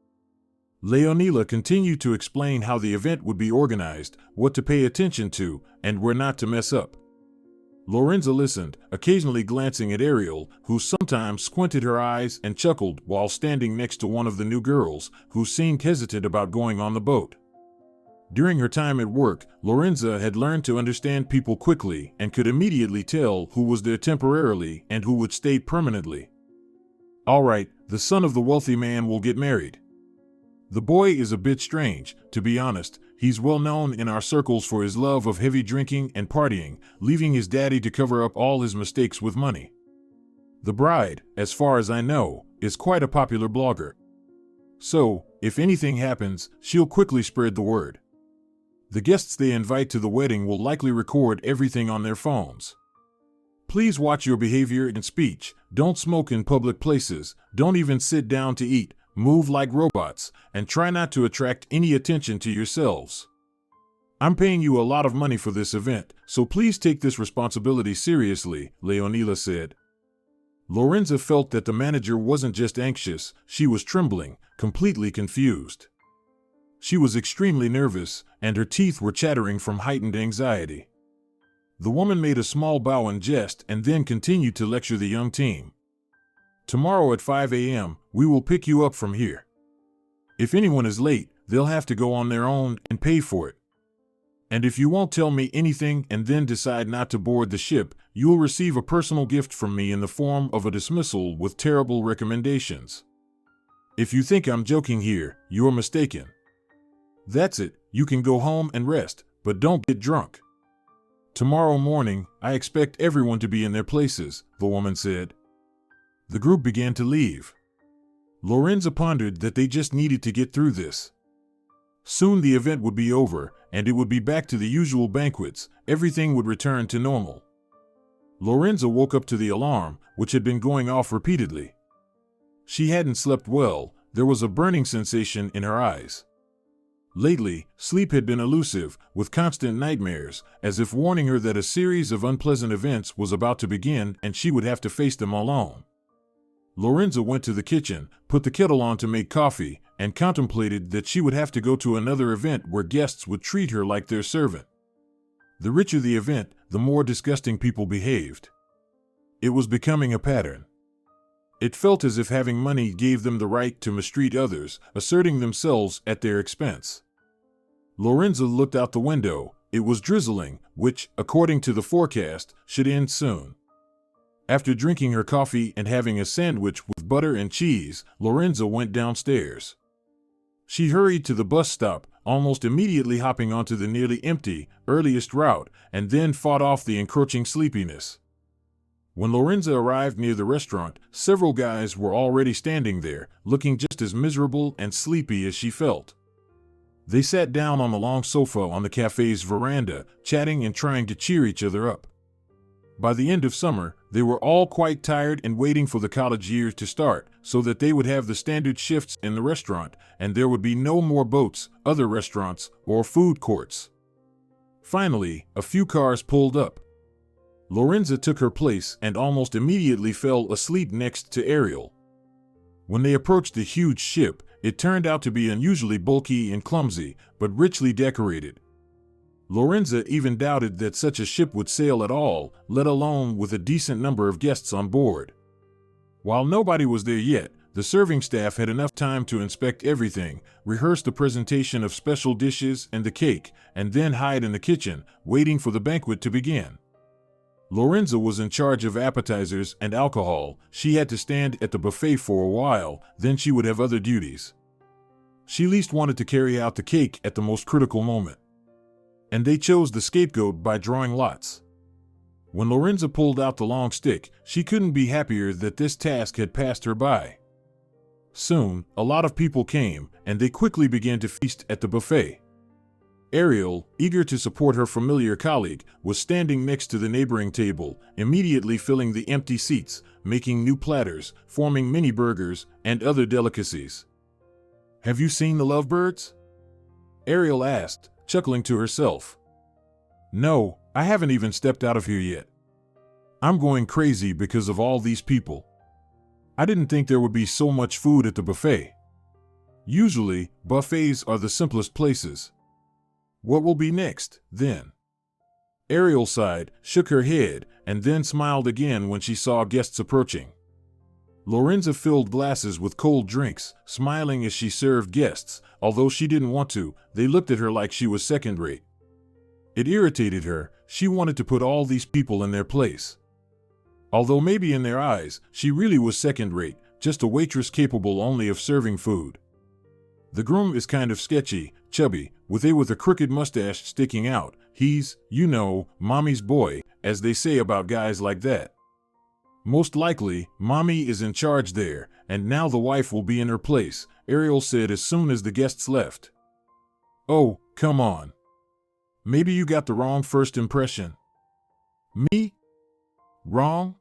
S2: Leonila continued to explain how the event would be organized, what to pay attention to, and where not to mess up. Lorenza listened, occasionally glancing at Ariel, who sometimes squinted her eyes and chuckled while standing next to one of the new girls, who seemed hesitant about going on the boat. During her time at work, Lorenza had learned to understand people quickly and could immediately tell who was there temporarily and who would stay permanently. All right, the son of the wealthy man will get married. The boy is a bit strange, to be honest. He's well known in our circles for his love of heavy drinking and partying, leaving his daddy to cover up all his mistakes with money. The bride, as far as I know, is quite a popular blogger. So, if anything happens, she'll quickly spread the word. The guests they invite to the wedding will likely record everything on their phones. Please watch your behavior and speech. Don't smoke in public places. Don't even sit down to eat. Move like robots, and try not to attract any attention to yourselves. I'm paying you a lot of money for this event, so please take this responsibility seriously, Leonila said. Lorenza felt that the manager wasn't just anxious, she was trembling, completely confused. She was extremely nervous, and her teeth were chattering from heightened anxiety. The woman made a small bow in jest and then continued to lecture the young team. Tomorrow at 5 a.m., we will pick you up from here. If anyone is late, they'll have to go on their own and pay for it. And if you won't tell me anything and then decide not to board the ship, you will receive a personal gift from me in the form of a dismissal with terrible recommendations. If you think I'm joking here, you're mistaken. That's it, you can go home and rest, but don't get drunk. Tomorrow morning, I expect everyone to be in their places, the woman said. The group began to leave. Lorenza pondered that they just needed to get through this. Soon the event would be over, and it would be back to the usual banquets. Everything would return to normal. Lorenza woke up to the alarm, which had been going off repeatedly. She hadn't slept well. There was a burning sensation in her eyes. Lately, sleep had been elusive, with constant nightmares, as if warning her that a series of unpleasant events was about to begin and she would have to face them alone. Lorenza went to the kitchen, put the kettle on to make coffee, and contemplated that she would have to go to another event where guests would treat her like their servant. The richer the event, the more disgusting people behaved. It was becoming a pattern. It felt as if having money gave them the right to mistreat others, asserting themselves at their expense. Lorenza looked out the window. It was drizzling, which, according to the forecast, should end soon. After drinking her coffee and having a sandwich with butter and cheese, Lorenza went downstairs. She hurried to the bus stop, almost immediately hopping onto the nearly empty, earliest route, and then fought off the encroaching sleepiness. When Lorenza arrived near the restaurant, several guys were already standing there, looking just as miserable and sleepy as she felt. They sat down on the long sofa on the cafe's veranda, chatting and trying to cheer each other up. By the end of summer, they were all quite tired and waiting for the college year to start, so that they would have the standard shifts in the restaurant, and there would be no more boats, other restaurants, or food courts. Finally, a few cars pulled up. Lorenza took her place and almost immediately fell asleep next to Ariel. When they approached the huge ship, it turned out to be unusually bulky and clumsy, but richly decorated. Lorenza even doubted that such a ship would sail at all, let alone with a decent number of guests on board. While nobody was there yet, the serving staff had enough time to inspect everything, rehearse the presentation of special dishes and the cake, and then hide in the kitchen, waiting for the banquet to begin. Lorenza was in charge of appetizers and alcohol. She had to stand at the buffet for a while, then she would have other duties. She least wanted to carry out the cake at the most critical moment. And they chose the scapegoat by drawing lots. When Lorenza pulled out the long stick, she couldn't be happier that this task had passed her by. Soon, a lot of people came, and they quickly began to feast at the buffet. Ariel, eager to support her familiar colleague, was standing next to the neighboring table, immediately filling the empty seats, making new platters, forming mini burgers, and other delicacies. "Have you seen the lovebirds?" Ariel asked, chuckling to herself. "No, I haven't even stepped out of here yet. I'm going crazy because of all these people. I didn't think there would be so much food at the buffet. Usually, buffets are the simplest places. What will be next, then?" Ariel sighed, shook her head, and then smiled again when she saw guests approaching. Lorenza filled glasses with cold drinks, smiling as she served guests. Although she didn't want to, they looked at her like she was second-rate. It irritated her. She wanted to put all these people in their place. Although maybe in their eyes, she really was second-rate, just a waitress capable only of serving food. The groom is kind of sketchy, chubby, with a crooked mustache sticking out. He's, mommy's boy, as they say about guys like that. Most likely, mommy is in charge there, and now the wife will be in her place, Ariel said as soon as the guests left. "Oh, come on. Maybe you got the wrong first impression." "Me? Wrong?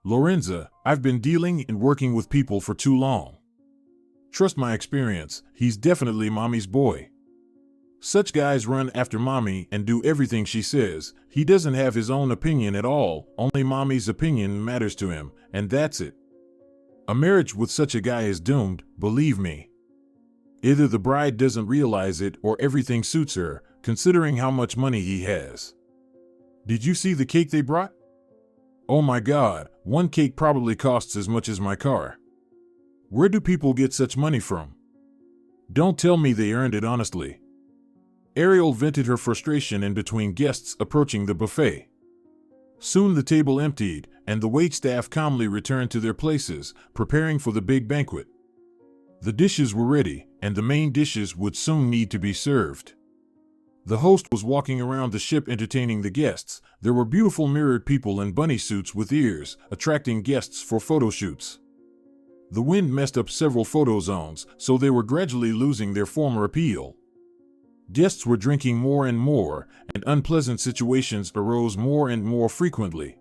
S2: Lorenza, I've been dealing and working with people for too long. Trust my experience, he's definitely mommy's boy. Such guys run after mommy and do everything she says. He doesn't have his own opinion at all, only mommy's opinion matters to him, and that's it. A marriage with such a guy is doomed, believe me. Either the bride doesn't realize it or everything suits her, considering how much money he has. Did you see the cake they brought? Oh my God, one cake probably costs as much as my car. Where do people get such money from? Don't tell me they earned it honestly." Ariel vented her frustration in between guests approaching the buffet. Soon the table emptied, and the waitstaff calmly returned to their places, preparing for the big banquet. The dishes were ready, and the main dishes would soon need to be served. The host was walking around the ship entertaining the guests. There were beautiful mirrored people in bunny suits with ears, attracting guests for photo shoots. The wind messed up several photo zones, so they were gradually losing their former appeal. Guests were drinking more and more, and unpleasant situations arose more and more frequently.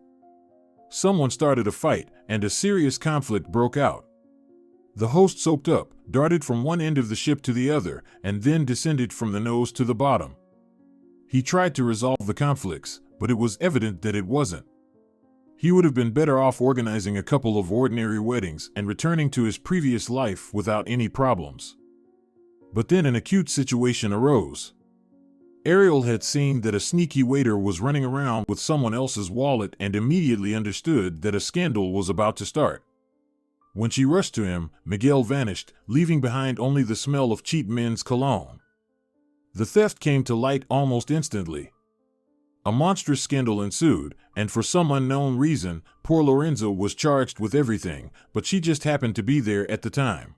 S2: Someone started a fight, and a serious conflict broke out. The host soaped up, darted from one end of the ship to the other, and then descended from the nose to the bottom. He tried to resolve the conflicts, but it was evident that it wasn't. He would have been better off organizing a couple of ordinary weddings and returning to his previous life without any problems. But then an acute situation arose. Ariel had seen that a sneaky waiter was running around with someone else's wallet and immediately understood that a scandal was about to start. When she rushed to him, Miguel vanished, leaving behind only the smell of cheap men's cologne. The theft came to light almost instantly. A monstrous scandal ensued, and for some unknown reason, poor Lorenza was charged with everything, but she just happened to be there at the time.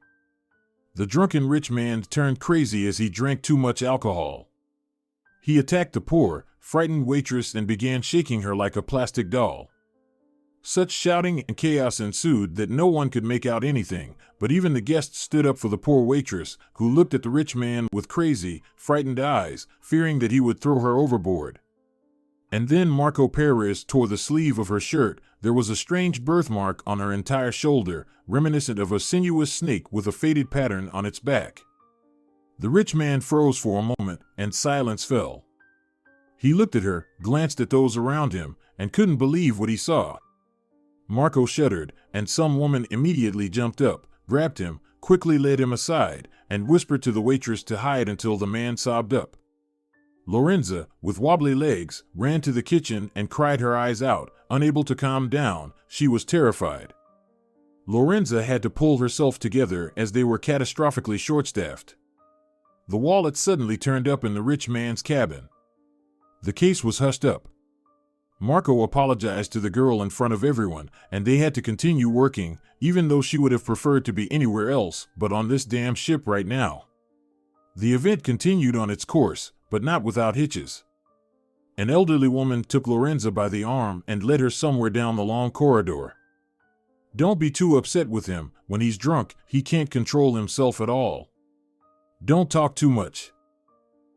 S2: The drunken rich man turned crazy as he drank too much alcohol. He attacked the poor, frightened waitress and began shaking her like a plastic doll. Such shouting and chaos ensued that no one could make out anything, but even the guests stood up for the poor waitress, who looked at the rich man with crazy, frightened eyes, fearing that he would throw her overboard. And then Marco Perez tore the sleeve of her shirt. There was a strange birthmark on her entire shoulder, reminiscent of a sinuous snake with a faded pattern on its back. The rich man froze for a moment, and silence fell. He looked at her, glanced at those around him, and couldn't believe what he saw. Marco shuddered, and some woman immediately jumped up, grabbed him, quickly led him aside, and whispered to the waitress to hide until the man sobbed up. Lorenza, with wobbly legs, ran to the kitchen and cried her eyes out, unable to calm down. She was terrified. Lorenza had to pull herself together as they were catastrophically short-staffed. The wallet suddenly turned up in the rich man's cabin. The case was hushed up. Marco apologized to the girl in front of everyone, and they had to continue working, even though she would have preferred to be anywhere else but on this damn ship right now. The event continued on its course, but not without hitches. An elderly woman took Lorenza by the arm and led her somewhere down the long corridor. Don't be too upset with him. When he's drunk, he can't control himself at all. Don't talk too much.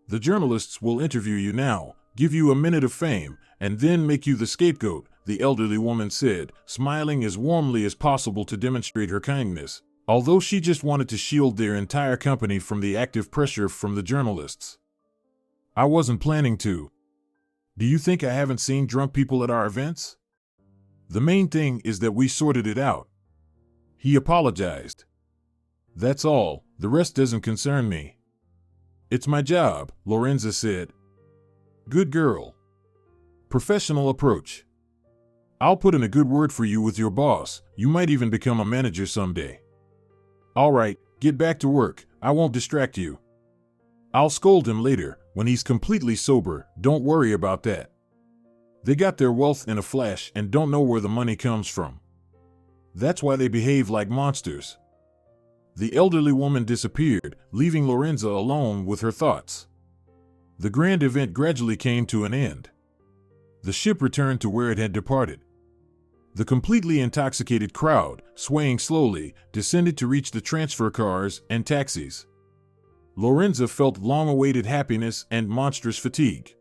S2: The journalists will interview you now, give you a minute of fame, and then make you the scapegoat, the elderly woman said, smiling as warmly as possible to demonstrate her kindness, although she just wanted to shield their entire company from the active pressure from the journalists. I wasn't planning to. Do you think I haven't seen drunk people at our events? The main thing is that we sorted it out. He apologized. That's all, the rest doesn't concern me. It's my job, Lorenza said. Good girl. Professional approach. I'll put in a good word for you with your boss. You might even become a manager someday. All right, get back to work. I won't distract you. I'll scold him later, when he's completely sober. Don't worry about that. They got their wealth in a flash and don't know where the money comes from. That's why they behave like monsters. The elderly woman disappeared, leaving Lorenza alone with her thoughts. The grand event gradually came to an end. The ship returned to where it had departed. The completely intoxicated crowd, swaying slowly, descended to reach the transfer cars and taxis. Lorenza felt long-awaited happiness and monstrous fatigue.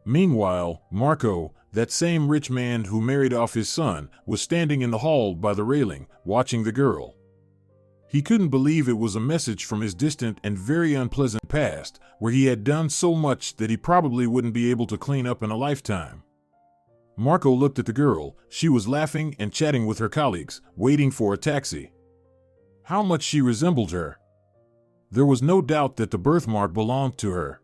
S2: Meanwhile, Marco, that same rich man who married off his son, was standing in the hall by the railing, watching the girl. He couldn't believe it was a message from his distant and very unpleasant past, where he had done so much that he probably wouldn't be able to clean up in a lifetime. Marco looked at the girl. She was laughing and chatting with her colleagues, waiting for a taxi. How much she resembled her! There was no doubt that the birthmark belonged to her.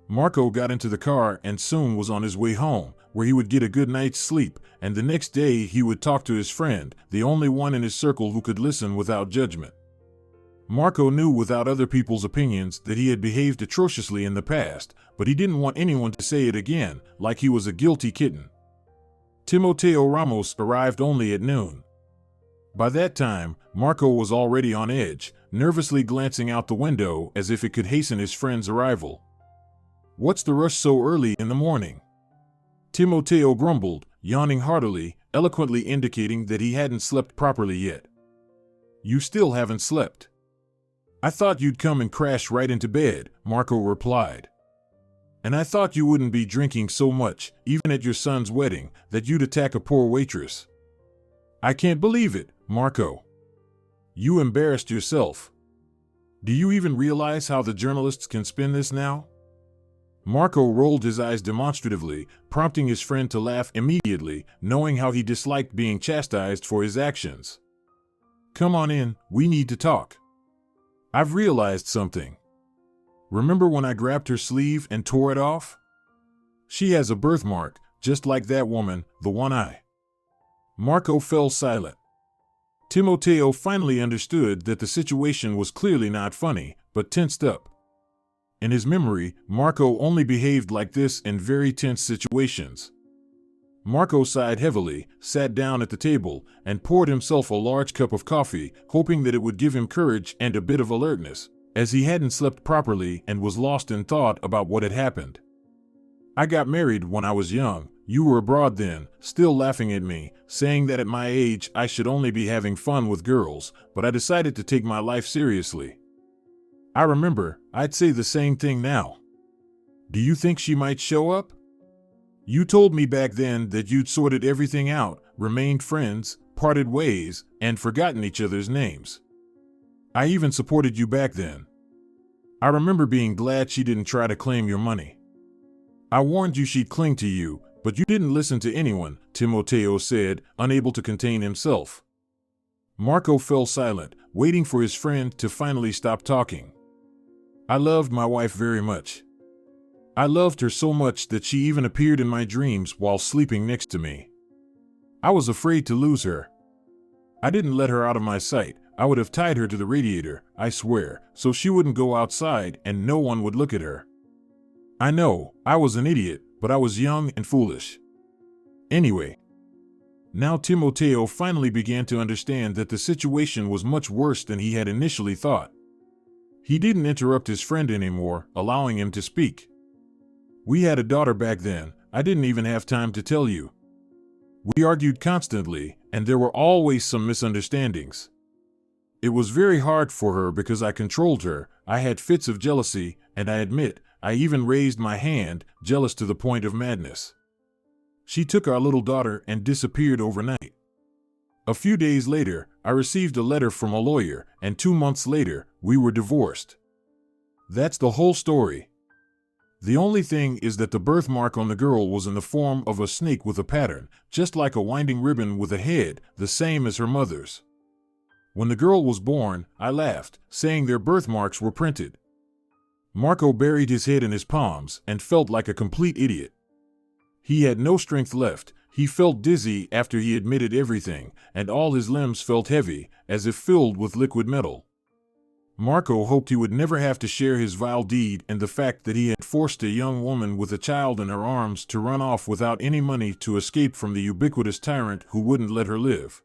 S2: Marco got into the car and soon was on his way home, where he would get a good night's sleep, and the next day he would talk to his friend, the only one in his circle who could listen without judgment. Marco knew without other people's opinions that he had behaved atrociously in the past, but he didn't want anyone to say it again, like he was a guilty kitten. Timoteo Ramos arrived only at noon. By that time, Marco was already on edge, nervously glancing out the window as if it could hasten his friend's arrival. What's the rush so early in the morning? Timoteo grumbled, yawning heartily, eloquently indicating that he hadn't slept properly yet. You still haven't slept. I thought you'd come and crash right into bed, Marco replied. And I thought you wouldn't be drinking so much, even at your son's wedding, that you'd attack a poor waitress. I can't believe it, Marco. You embarrassed yourself. Do you even realize how the journalists can spin this now? Marco rolled his eyes demonstratively, prompting his friend to laugh immediately, knowing how he disliked being chastised for his actions. Come on in, we need to talk. I've realized something. Remember when I grabbed her sleeve and tore it off? She has a birthmark, just like that woman, the one eye. Marco fell silent. Timoteo finally understood that the situation was clearly not funny, but tensed up. In his memory, Marco only behaved like this in very tense situations. Marco sighed heavily, sat down at the table, and poured himself a large cup of coffee, hoping that it would give him courage and a bit of alertness, as he hadn't slept properly and was lost in thought about what had happened. I got married when I was young. You were abroad then, still laughing at me, saying that at my age I should only be having fun with girls, but I decided to take my life seriously. I remember, I'd say the same thing now. Do you think she might show up? You told me back then that you'd sorted everything out, remained friends, parted ways, and forgotten each other's names. I even supported you back then. I remember being glad she didn't try to claim your money. I warned you she'd cling to you, but you didn't listen to anyone, Timoteo said, unable to contain himself. Marco fell silent, waiting for his friend to finally stop talking. I loved my wife very much. I loved her so much that she even appeared in my dreams while sleeping next to me. I was afraid to lose her. I didn't let her out of my sight. I would have tied her to the radiator, I swear, so she wouldn't go outside and no one would look at her. I know, I was an idiot, but I was young and foolish. Anyway, now Timoteo finally began to understand that the situation was much worse than he had initially thought. He didn't interrupt his friend anymore, allowing him to speak. We had a daughter back then. I didn't even have time to tell you. We argued constantly, and there were always some misunderstandings. It was very hard for her because I controlled her. I had fits of jealousy, and I admit, I even raised my hand, jealous to the point of madness. She took our little daughter and disappeared overnight. A few days later, I received a letter from a lawyer, and 2 months later, we were divorced. That's the whole story. The only thing is that the birthmark on the girl was in the form of a snake with a pattern, just like a winding ribbon with a head, the same as her mother's. When the girl was born, I laughed, saying their birthmarks were printed. Marco buried his head in his palms and felt like a complete idiot. He had no strength left. He felt dizzy after he admitted everything, and all his limbs felt heavy, as if filled with liquid metal. Marco hoped he would never have to share his vile deed and the fact that he had forced a young woman with a child in her arms to run off without any money to escape from the ubiquitous tyrant who wouldn't let her live.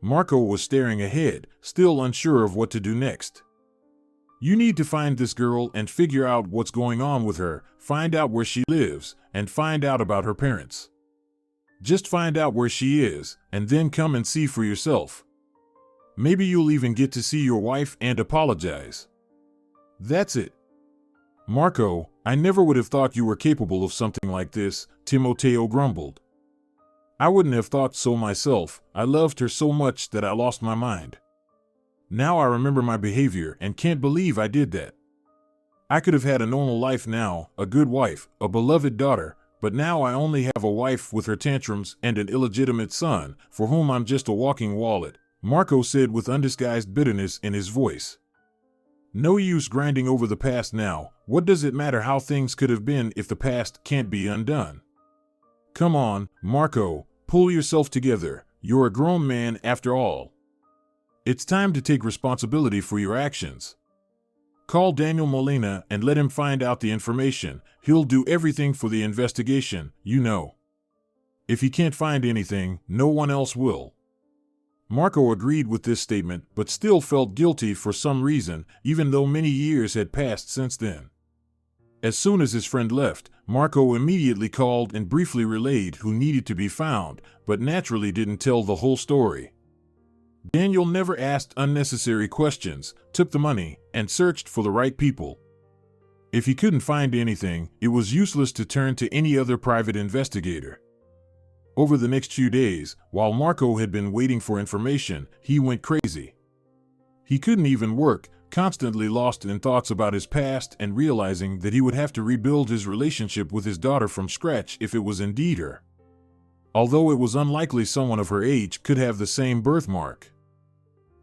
S2: Marco was staring ahead, still unsure of what to do next. You need to find this girl and figure out what's going on with her, find out where she lives, and find out about her parents. Just find out where she is, and then come and see for yourself. Maybe you'll even get to see your wife and apologize. That's it. Marco, I never would have thought you were capable of something like this, Timoteo grumbled. I wouldn't have thought so myself. I loved her so much that I lost my mind. Now I remember my behavior and can't believe I did that. I could have had a normal life now, a good wife, a beloved daughter, but now I only have a wife with her tantrums and an illegitimate son, for whom I'm just a walking wallet, Marco said with undisguised bitterness in his voice. No use grinding over the past now. What does it matter how things could have been if the past can't be undone? Come on, Marco, pull yourself together. You're a grown man after all. It's time to take responsibility for your actions. Call Daniel Molina and let him find out the information. He'll do everything for the investigation, you know. If he can't find anything, no one else will. Marco agreed with this statement, but still felt guilty for some reason, even though many years had passed since then. As soon as his friend left, Marco immediately called and briefly relayed who needed to be found, but naturally didn't tell the whole story. Daniel never asked unnecessary questions, took the money, and searched for the right people. If he couldn't find anything, it was useless to turn to any other private investigator. Over the next few days, while Marco had been waiting for information, he went crazy. He couldn't even work, constantly lost in thoughts about his past and realizing that he would have to rebuild his relationship with his daughter from scratch if it was indeed her. Although it was unlikely someone of her age could have the same birthmark.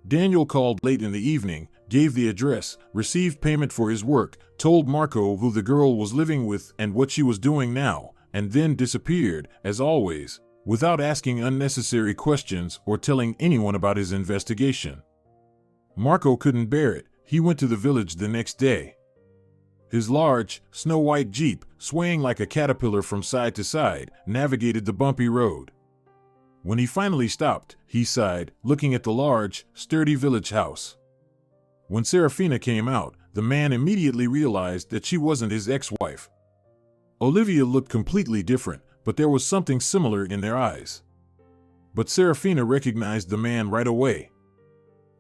S2: Daniel called late in the evening, gave the address, received payment for his work, told Marco who the girl was living with and what she was doing now, and then disappeared, as always, without asking unnecessary questions or telling anyone about his investigation. Marco couldn't bear it. He went to the village the next day. His large, snow-white Jeep, swaying like a caterpillar from side to side, navigated the bumpy road. When he finally stopped, he sighed, looking at the large, sturdy village house. When Saraphina came out, the man immediately realized that she wasn't his ex-wife. Olivia looked completely different, but there was something similar in their eyes. But Saraphina recognized the man right away.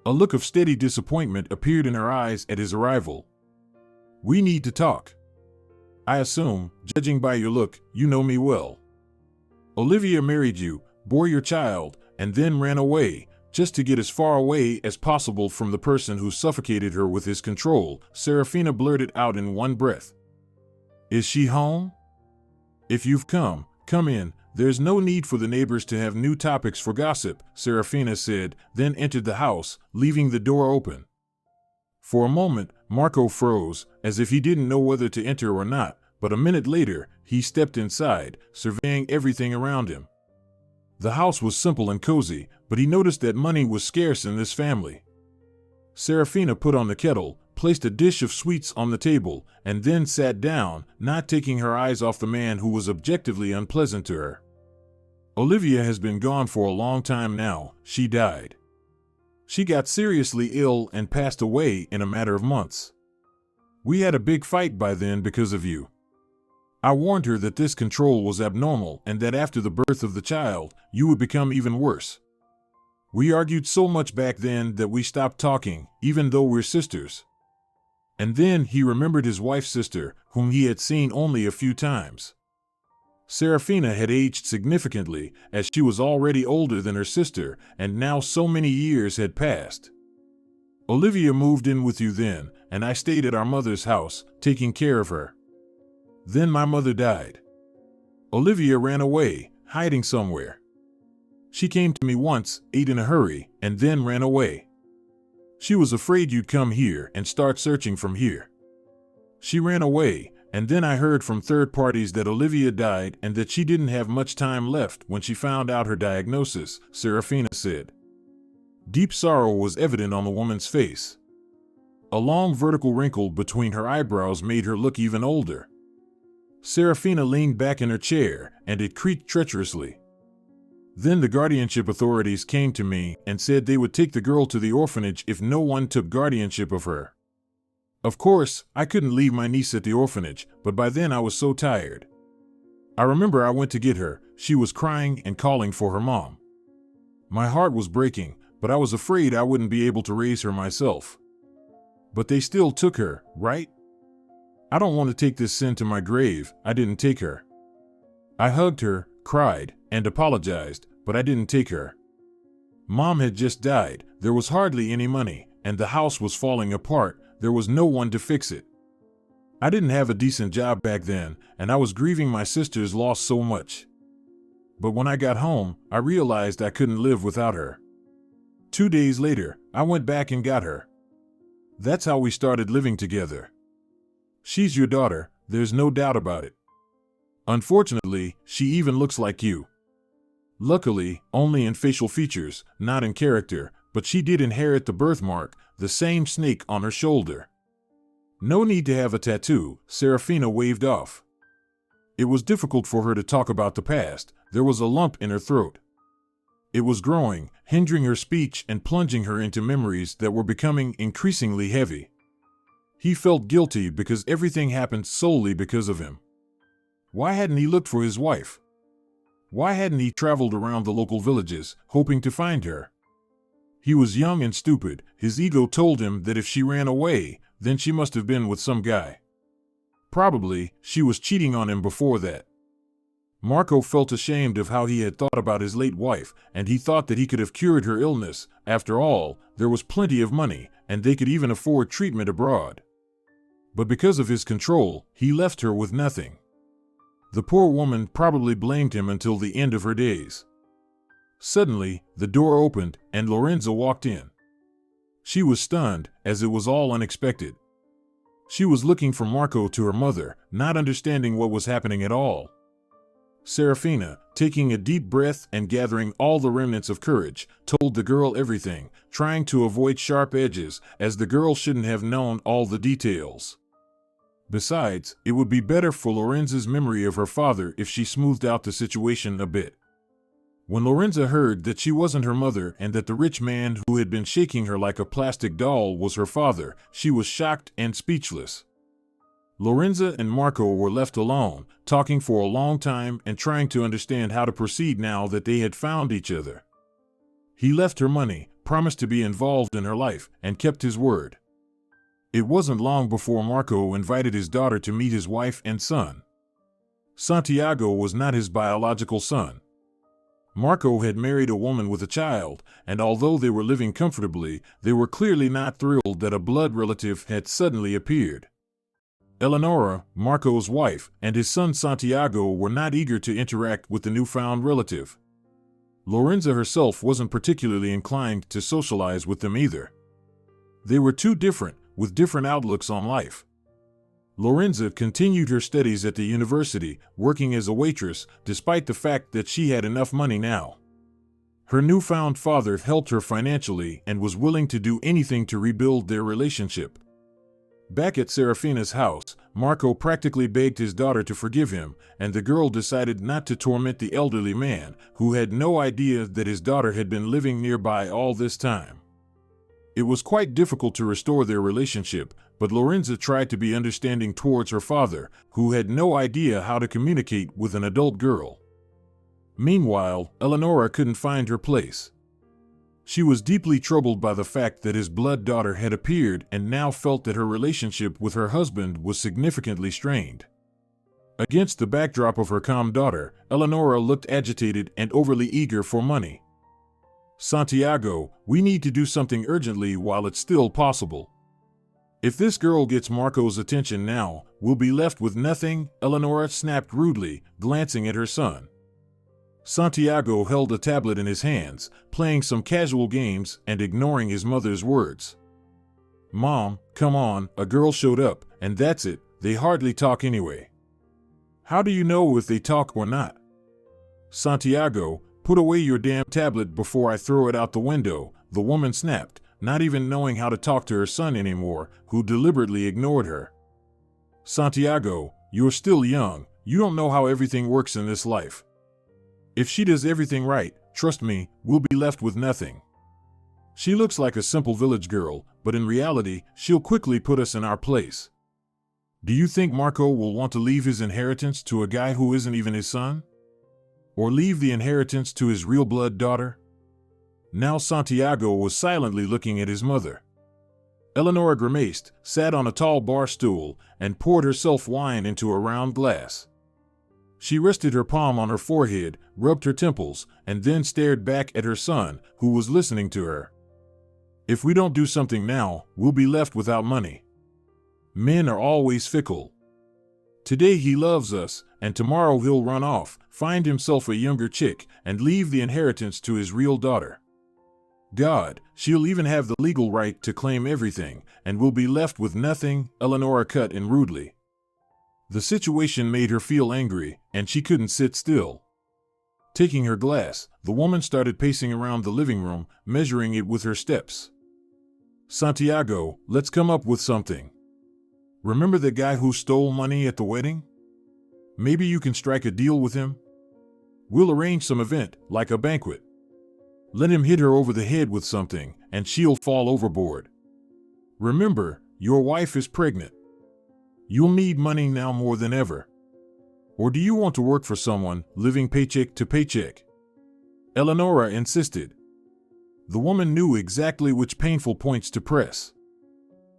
S2: A look of steady disappointment appeared in her eyes at his arrival. We need to talk. I assume, judging by your look, you know me well. Olivia married you, bore your child, and then ran away, just to get as far away as possible from the person who suffocated her with his control, Saraphina blurted out in one breath. Is she home? If you've come in. There's no need for the neighbors to have new topics for gossip, Saraphina said, then entered the house, leaving the door open. For a moment, Marco froze, as if he didn't know whether to enter or not, but a minute later, he stepped inside, surveying everything around him. The house was simple and cozy, but he noticed that money was scarce in this family. Saraphina put on the kettle, placed a dish of sweets on the table, and then sat down, not taking her eyes off the man who was objectively unpleasant to her. Olivia has been gone for a long time now. She died. She got seriously ill and passed away in a matter of months. We had a big fight by then because of you. I warned her that this control was abnormal and that after the birth of the child, you would become even worse. We argued so much back then that we stopped talking, even though we're sisters. And then he remembered his wife's sister, whom he had seen only a few times. Saraphina had aged significantly, as she was already older than her sister, and now so many years had passed. Olivia moved in with you then, and I stayed at our mother's house, taking care of her. Then my mother died. Olivia ran away, hiding somewhere. She came to me once, ate in a hurry, and then ran away. She was afraid you'd come here and start searching from here. She ran away, and then I heard from third parties that Olivia died and that she didn't have much time left when she found out her diagnosis, Saraphina said. Deep sorrow was evident on the woman's face. A long vertical wrinkle between her eyebrows made her look even older. Saraphina leaned back in her chair, and it creaked treacherously. Then the guardianship authorities came to me and said they would take the girl to the orphanage if no one took guardianship of her. Of course, I couldn't leave my niece at the orphanage, but by then I was so tired. I remember I went to get her. She was crying and calling for her mom. My heart was breaking, but I was afraid I wouldn't be able to raise her myself. But they still took her, right? I don't want to take this sin to my grave. I didn't take her. I hugged her, cried, and apologized, but I didn't take her. Mom had just died. There was hardly any money, and the house was falling apart. There was no one to fix it. I didn't have a decent job back then, and I was grieving my sister's loss so much. But when I got home, I realized I couldn't live without her. 2 days later, I went back and got her. That's how we started living together. She's your daughter, there's no doubt about it. Unfortunately, she even looks like you. Luckily, only in facial features, not in character, but she did inherit the birthmark, the same snake on her shoulder. No need to have a tattoo, Saraphina waved off. It was difficult for her to talk about the past. There was a lump in her throat. It was growing, hindering her speech and plunging her into memories that were becoming increasingly heavy. He felt guilty because everything happened solely because of him. Why hadn't he looked for his wife? Why hadn't he traveled around the local villages, hoping to find her? He was young and stupid. His ego told him that if she ran away, then she must have been with some guy. Probably, she was cheating on him before that. Marco felt ashamed of how he had thought about his late wife, and he thought that he could have cured her illness. After all, there was plenty of money, and they could even afford treatment abroad. But because of his control, he left her with nothing. The poor woman probably blamed him until the end of her days. Suddenly, the door opened, and Lorenza walked in. She was stunned, as it was all unexpected. She was looking from Marco to her mother, not understanding what was happening at all. Saraphina, taking a deep breath and gathering all the remnants of courage, told the girl everything, trying to avoid sharp edges, as the girl shouldn't have known all the details. Besides, it would be better for Lorenza's memory of her father if she smoothed out the situation a bit. When Lorenza heard that she wasn't her mother and that the rich man who had been shaking her like a plastic doll was her father, she was shocked and speechless. Lorenza and Marco were left alone, talking for a long time and trying to understand how to proceed now that they had found each other. He left her money, promised to be involved in her life, and kept his word. It wasn't long before Marco invited his daughter to meet his wife and son. Santiago was not his biological son. Marco had married a woman with a child, and although they were living comfortably, they were clearly not thrilled that a blood relative had suddenly appeared. Eleonora, Marco's wife, and his son Santiago were not eager to interact with the newfound relative. Lorenza herself wasn't particularly inclined to socialize with them either. They were too different, with different outlooks on life. Lorenza continued her studies at the university, working as a waitress, despite the fact that she had enough money now. Her newfound father helped her financially and was willing to do anything to rebuild their relationship. Back at Saraphina's house, Marco practically begged his daughter to forgive him, and the girl decided not to torment the elderly man, who had no idea that his daughter had been living nearby all this time. It was quite difficult to restore their relationship, but Lorenza tried to be understanding towards her father, who had no idea how to communicate with an adult girl. Meanwhile, Eleonora couldn't find her place. She was deeply troubled by the fact that his blood daughter had appeared and now felt that her relationship with her husband was significantly strained. Against the backdrop of her calm daughter, Eleonora looked agitated and overly eager for money. Santiago, we need to do something urgently while it's still possible. If this girl gets Marco's attention now, we'll be left with nothing, Eleonora snapped rudely, glancing at her son. Santiago held a tablet in his hands, playing some casual games and ignoring his mother's words. Mom, come on, a girl showed up, and that's it, they hardly talk anyway. How do you know if they talk or not? Santiago, put away your damn tablet before I throw it out the window, the woman snapped, not even knowing how to talk to her son anymore, who deliberately ignored her. Santiago, you're still young, you don't know how everything works in this life. If she does everything right, trust me, we'll be left with nothing. She looks like a simple village girl, but in reality, she'll quickly put us in our place. Do you think Marco will want to leave his inheritance to a guy who isn't even his son? Or leave the inheritance to his real blood daughter? Now Santiago was silently looking at his mother. Eleonora grimaced, sat on a tall bar stool, and poured herself wine into a round glass. She rested her palm on her forehead, rubbed her temples, and then stared back at her son, who was listening to her. If we don't do something now, we'll be left without money. Men are always fickle. Today he loves us, and tomorrow he'll run off, find himself a younger chick, and leave the inheritance to his real daughter. God, she'll even have the legal right to claim everything, and we'll be left with nothing, Eleonora cut in rudely. The situation made her feel angry, and she couldn't sit still. Taking her glass, the woman started pacing around the living room, measuring it with her steps. Santiago, let's come up with something. Remember the guy who stole money at the wedding? Maybe you can strike a deal with him? We'll arrange some event, like a banquet. Let him hit her over the head with something, and she'll fall overboard. Remember, your wife is pregnant. You'll need money now more than ever. Or do you want to work for someone, living paycheck to paycheck? Eleonora insisted. The woman knew exactly which painful points to press.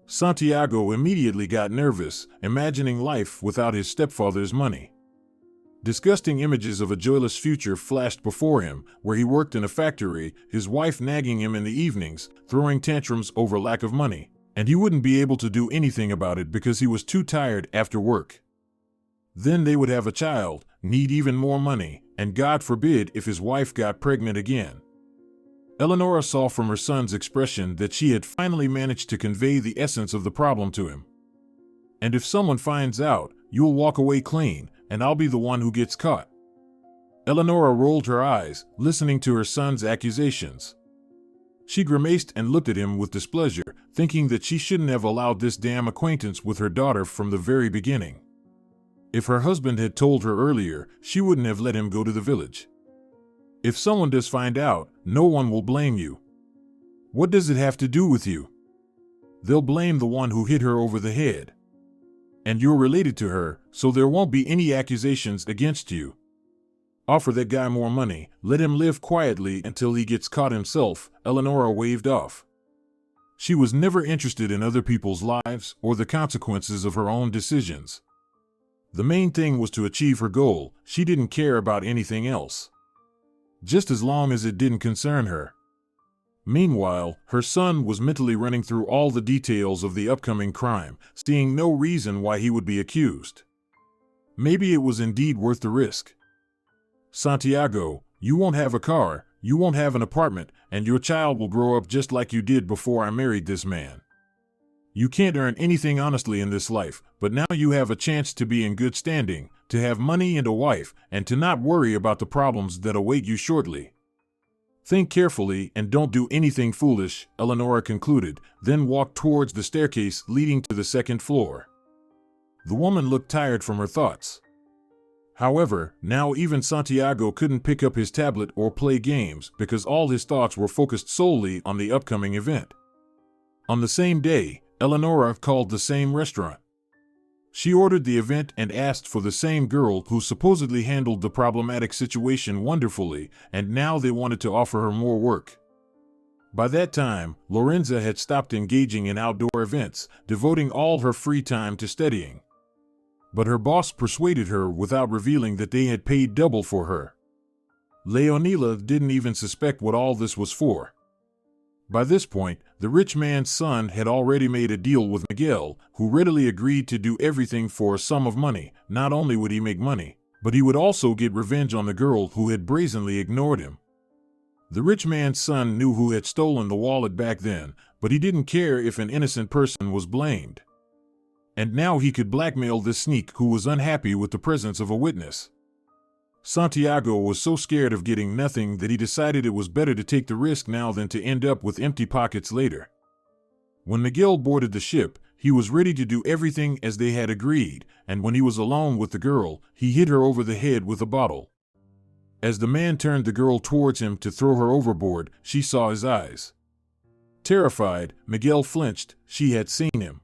S2: Santiago immediately got nervous, imagining life without his stepfather's money. Disgusting images of a joyless future flashed before him, where he worked in a factory, his wife nagging him in the evenings, throwing tantrums over lack of money, and he wouldn't be able to do anything about it because he was too tired after work. Then they would have a child, need even more money, and God forbid if his wife got pregnant again. Eleonora saw from her son's expression that she had finally managed to convey the essence of the problem to him. And if someone finds out, you'll walk away clean, and I'll be the one who gets caught. Eleonora rolled her eyes, listening to her son's accusations. She grimaced and looked at him with displeasure, thinking that she shouldn't have allowed this damn acquaintance with her daughter from the very beginning. If her husband had told her earlier, she wouldn't have let him go to the village. If someone does find out, no one will blame you. What does it have to do with you? They'll blame the one who hit her over the head. And you're related to her, so there won't be any accusations against you. Offer that guy more money, let him live quietly until he gets caught himself, Eleonora waved off. She was never interested in other people's lives or the consequences of her own decisions. The main thing was to achieve her goal, she didn't care about anything else. Just as long as it didn't concern her. Meanwhile, her son was mentally running through all the details of the upcoming crime, seeing no reason why he would be accused. Maybe it was indeed worth the risk. Santiago, you won't have a car, you won't have an apartment, and your child will grow up just like you did before I married this man. You can't earn anything honestly in this life, but now you have a chance to be in good standing, to have money and a wife, and to not worry about the problems that await you shortly. Think carefully and don't do anything foolish, Eleonora concluded, then walked towards the staircase leading to the second floor. The woman looked tired from her thoughts. However, now even Santiago couldn't pick up his tablet or play games because all his thoughts were focused solely on the upcoming event. On the same day, Eleonora called the same restaurant. She ordered the event and asked for the same girl who supposedly handled the problematic situation wonderfully, and now they wanted to offer her more work. By that time, Lorenza had stopped engaging in outdoor events, devoting all her free time to studying. But her boss persuaded her without revealing that they had paid double for her. Leonila didn't even suspect what all this was for. By this point, the rich man's son had already made a deal with Miguel, who readily agreed to do everything for a sum of money. Not only would he make money, but he would also get revenge on the girl who had brazenly ignored him. The rich man's son knew who had stolen the wallet back then, but he didn't care if an innocent person was blamed. And now he could blackmail this sneak who was unhappy with the presence of a witness. Santiago was so scared of getting nothing that he decided it was better to take the risk now than to end up with empty pockets later. When Miguel boarded the ship, he was ready to do everything as they had agreed, and when he was alone with the girl, he hit her over the head with a bottle. As the man turned the girl towards him to throw her overboard, she saw his eyes. Terrified, Miguel flinched. She had seen him.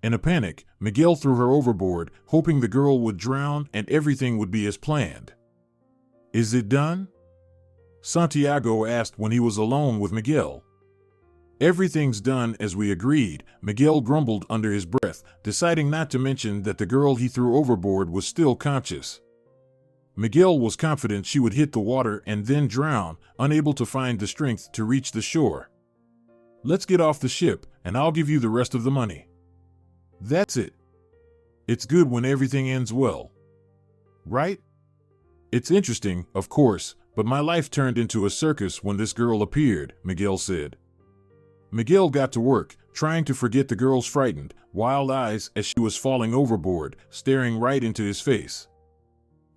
S2: In a panic, Miguel threw her overboard, hoping the girl would drown and everything would be as planned. "Is it done?" Santiago asked when he was alone with Miguel. "Everything's done as we agreed," Miguel grumbled under his breath, deciding not to mention that the girl he threw overboard was still conscious. Miguel was confident she would hit the water and then drown, unable to find the strength to reach the shore. "Let's get off the ship, and I'll give you the rest of the money." "That's it. It's good when everything ends well. Right? It's interesting, of course, but my life turned into a circus when this girl appeared," Miguel said. Miguel got to work, trying to forget the girl's frightened, wild eyes as she was falling overboard, staring right into his face.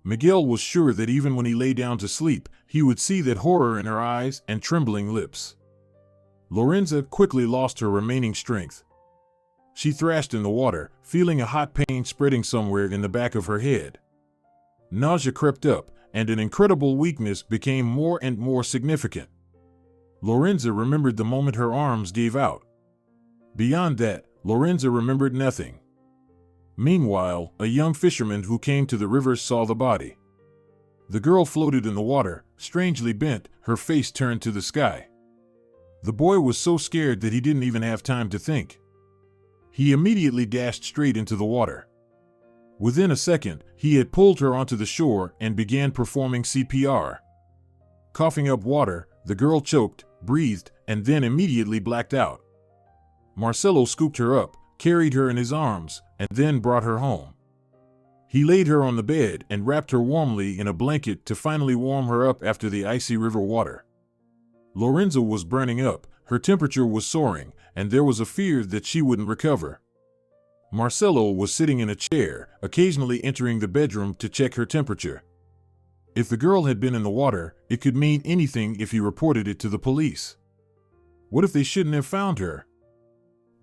S2: Miguel was sure that even when he lay down to sleep, he would see that horror in her eyes and trembling lips. Lorenza quickly lost her remaining strength. She thrashed in the water, feeling a hot pain spreading somewhere in the back of her head. Nausea crept up, and an incredible weakness became more and more significant. Lorenza remembered the moment her arms gave out. Beyond that, Lorenza remembered nothing. Meanwhile, a young fisherman who came to the river saw the body. The girl floated in the water, strangely bent, her face turned to the sky. The boy was so scared that he didn't even have time to think. He immediately dashed straight into the water. Within a second, he had pulled her onto the shore and began performing CPR. Coughing up water, the girl choked, breathed, and then immediately blacked out. Marcelo scooped her up, carried her in his arms, and then brought her home. He laid her on the bed and wrapped her warmly in a blanket to finally warm her up after the icy river water. Lorenza was burning up, her temperature was soaring, and there was a fear that she wouldn't recover. Marcelo was sitting in a chair, occasionally entering the bedroom to check her temperature. If the girl had been in the water, it could mean anything if he reported it to the police. What if they shouldn't have found her?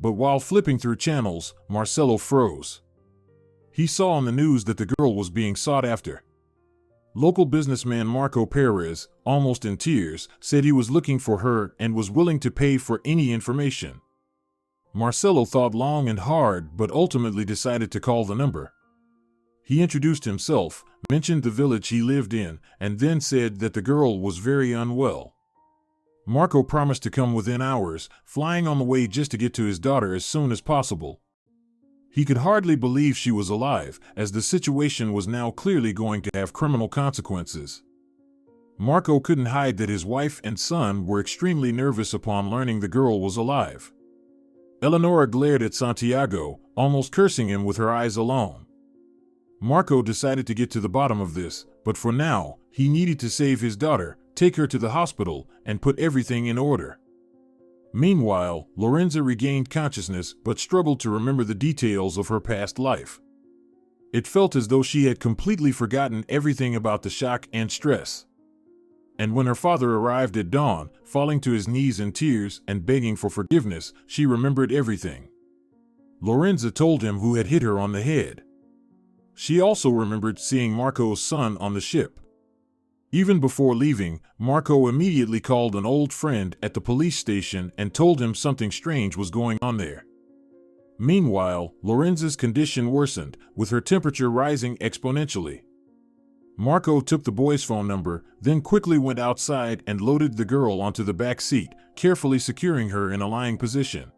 S2: But while flipping through channels, Marcelo froze. He saw on the news that the girl was being sought after. Local businessman Marco Perez, almost in tears, said he was looking for her and was willing to pay for any information. Marcelo thought long and hard but ultimately decided to call the number. He introduced himself, mentioned the village he lived in, and then said that the girl was very unwell. Marco promised to come within hours, flying on the way just to get to his daughter as soon as possible. He could hardly believe she was alive, as the situation was now clearly going to have criminal consequences. Marco couldn't hide that his wife and son were extremely nervous upon learning the girl was alive. Eleonora glared at Santiago, almost cursing him with her eyes alone. Marco decided to get to the bottom of this, but for now, he needed to save his daughter, take her to the hospital, and put everything in order. Meanwhile, Lorenza regained consciousness but struggled to remember the details of her past life. It felt as though she had completely forgotten everything about the shock and stress. And when her father arrived at dawn, falling to his knees in tears and begging for forgiveness, she remembered everything. Lorenza told him who had hit her on the head. She also remembered seeing Marco's son on the ship. Even before leaving, Marco immediately called an old friend at the police station and told him something strange was going on there. Meanwhile, Lorenza's condition worsened, with her temperature rising exponentially. Marco took the boy's phone number, then quickly went outside and loaded the girl onto the back seat, carefully securing her in a lying position.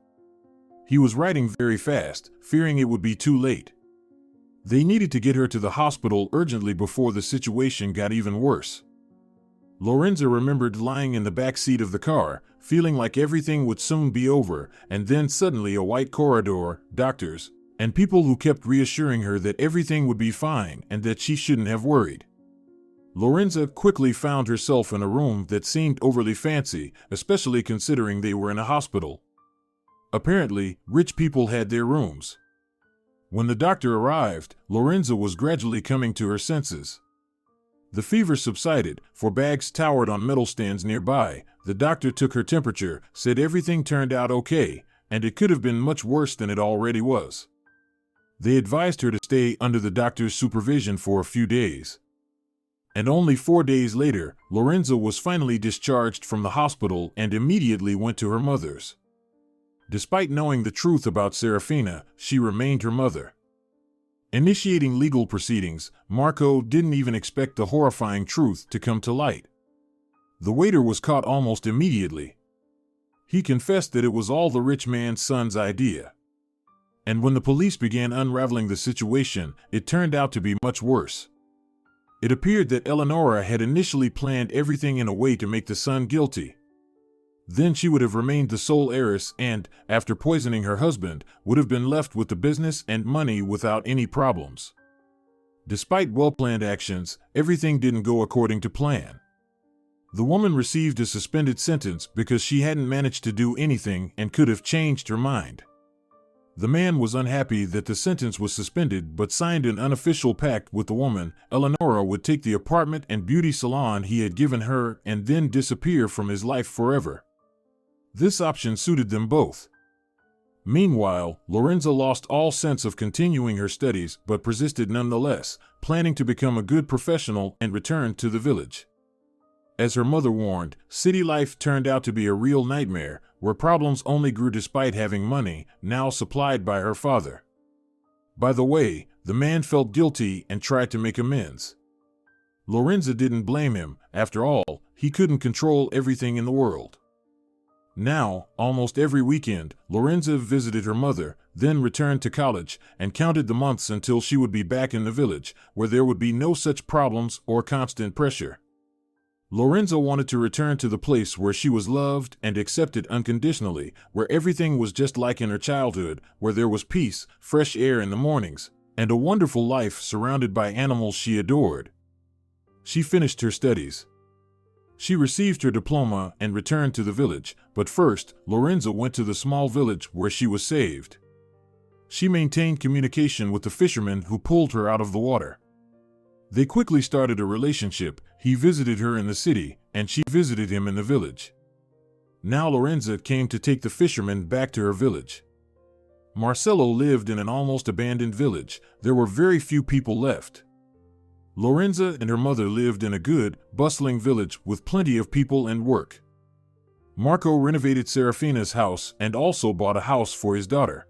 S2: He was riding very fast, fearing it would be too late. They needed to get her to the hospital urgently before the situation got even worse. Lorenza remembered lying in the back seat of the car, feeling like everything would soon be over, and then suddenly a white corridor, doctors, and people who kept reassuring her that everything would be fine and that she shouldn't have worried. Lorenza quickly found herself in a room that seemed overly fancy, especially considering they were in a hospital. Apparently, rich people had their rooms. When the doctor arrived, Lorenza was gradually coming to her senses. The fever subsided, for bags towered on metal stands nearby. The doctor took her temperature, said everything turned out okay, and it could have been much worse than it already was. They advised her to stay under the doctor's supervision for a few days. And only 4 days later, Lorenza was finally discharged from the hospital and immediately went to her mother's. Despite knowing the truth about Saraphina, she remained her mother. Initiating legal proceedings, Marco didn't even expect the horrifying truth to come to light. The waiter was caught almost immediately. He confessed that it was all the rich man's son's idea. And when the police began unraveling the situation, it turned out to be much worse. It appeared that Eleonora had initially planned everything in a way to make the son guilty. Then she would have remained the sole heiress and, after poisoning her husband, would have been left with the business and money without any problems. Despite well-planned actions, everything didn't go according to plan. The woman received a suspended sentence because she hadn't managed to do anything and could have changed her mind. The man was unhappy that the sentence was suspended but signed an unofficial pact with the woman. Eleonora would take the apartment and beauty salon he had given her and then disappear from his life forever. This option suited them both. Meanwhile, Lorenza lost all sense of continuing her studies but persisted nonetheless, planning to become a good professional and return to the village. As her mother warned, city life turned out to be a real nightmare, where problems only grew despite having money, now supplied by her father. By the way, the man felt guilty and tried to make amends. Lorenza didn't blame him. After all, he couldn't control everything in the world. Now, almost every weekend, Lorenza visited her mother, then returned to college, and counted the months until she would be back in the village, where there would be no such problems or constant pressure. Lorenza wanted to return to the place where she was loved and accepted unconditionally, where everything was just like in her childhood, where there was peace, fresh air in the mornings, and a wonderful life surrounded by animals she adored. She finished her studies. She received her diploma and returned to the village, but first, Lorenza went to the small village where she was saved. She maintained communication with the fisherman who pulled her out of the water. They quickly started a relationship. He visited her in the city, and she visited him in the village. Now Lorenza came to take the fisherman back to her village. Marcelo lived in an almost abandoned village. There were very few people left. Lorenza and her mother lived in a good, bustling village with plenty of people and work. Marco renovated Saraphina's house and also bought a house for his daughter.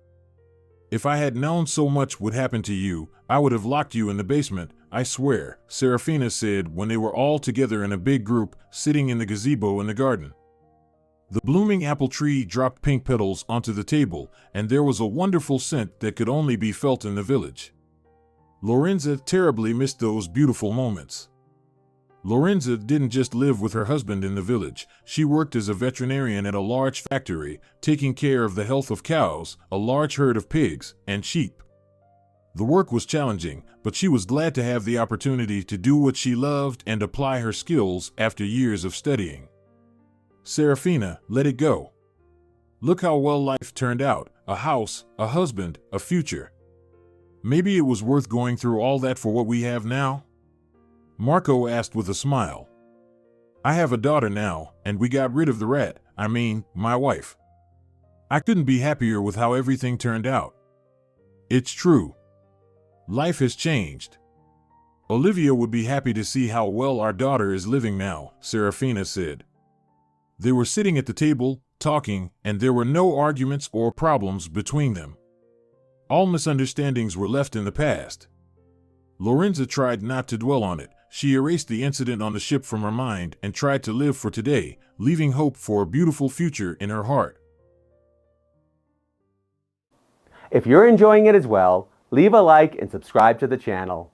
S2: "If I had known so much would happen to you, I would have locked you in the basement, I swear," Saraphina said when they were all together in a big group, sitting in the gazebo in the garden. The blooming apple tree dropped pink petals onto the table, and there was a wonderful scent that could only be felt in the village. Lorenza terribly missed those beautiful moments. Lorenza didn't just live with her husband in the village. She worked as a veterinarian at a large factory, taking care of the health of cows, a large herd of pigs, and sheep. The work was challenging, but she was glad to have the opportunity to do what she loved and apply her skills after years of studying. Saraphina, let it go. Look how well life turned out, a house, a husband, a future. Maybe it was worth going through all that for what we have now? Marco asked with a smile. I have a daughter now, and we got rid of the rat, my wife. I couldn't be happier with how everything turned out. It's true. Life has changed. Olivia would be happy to see how well our daughter is living now, Saraphina said. They were sitting at the table, talking, and there were no arguments or problems between them. All misunderstandings were left in the past. Lorenza tried not to dwell on it. She erased the incident on the ship from her mind and tried to live for today, leaving hope for a beautiful future in her heart.
S1: If you're enjoying it as well, leave a like and subscribe to the channel.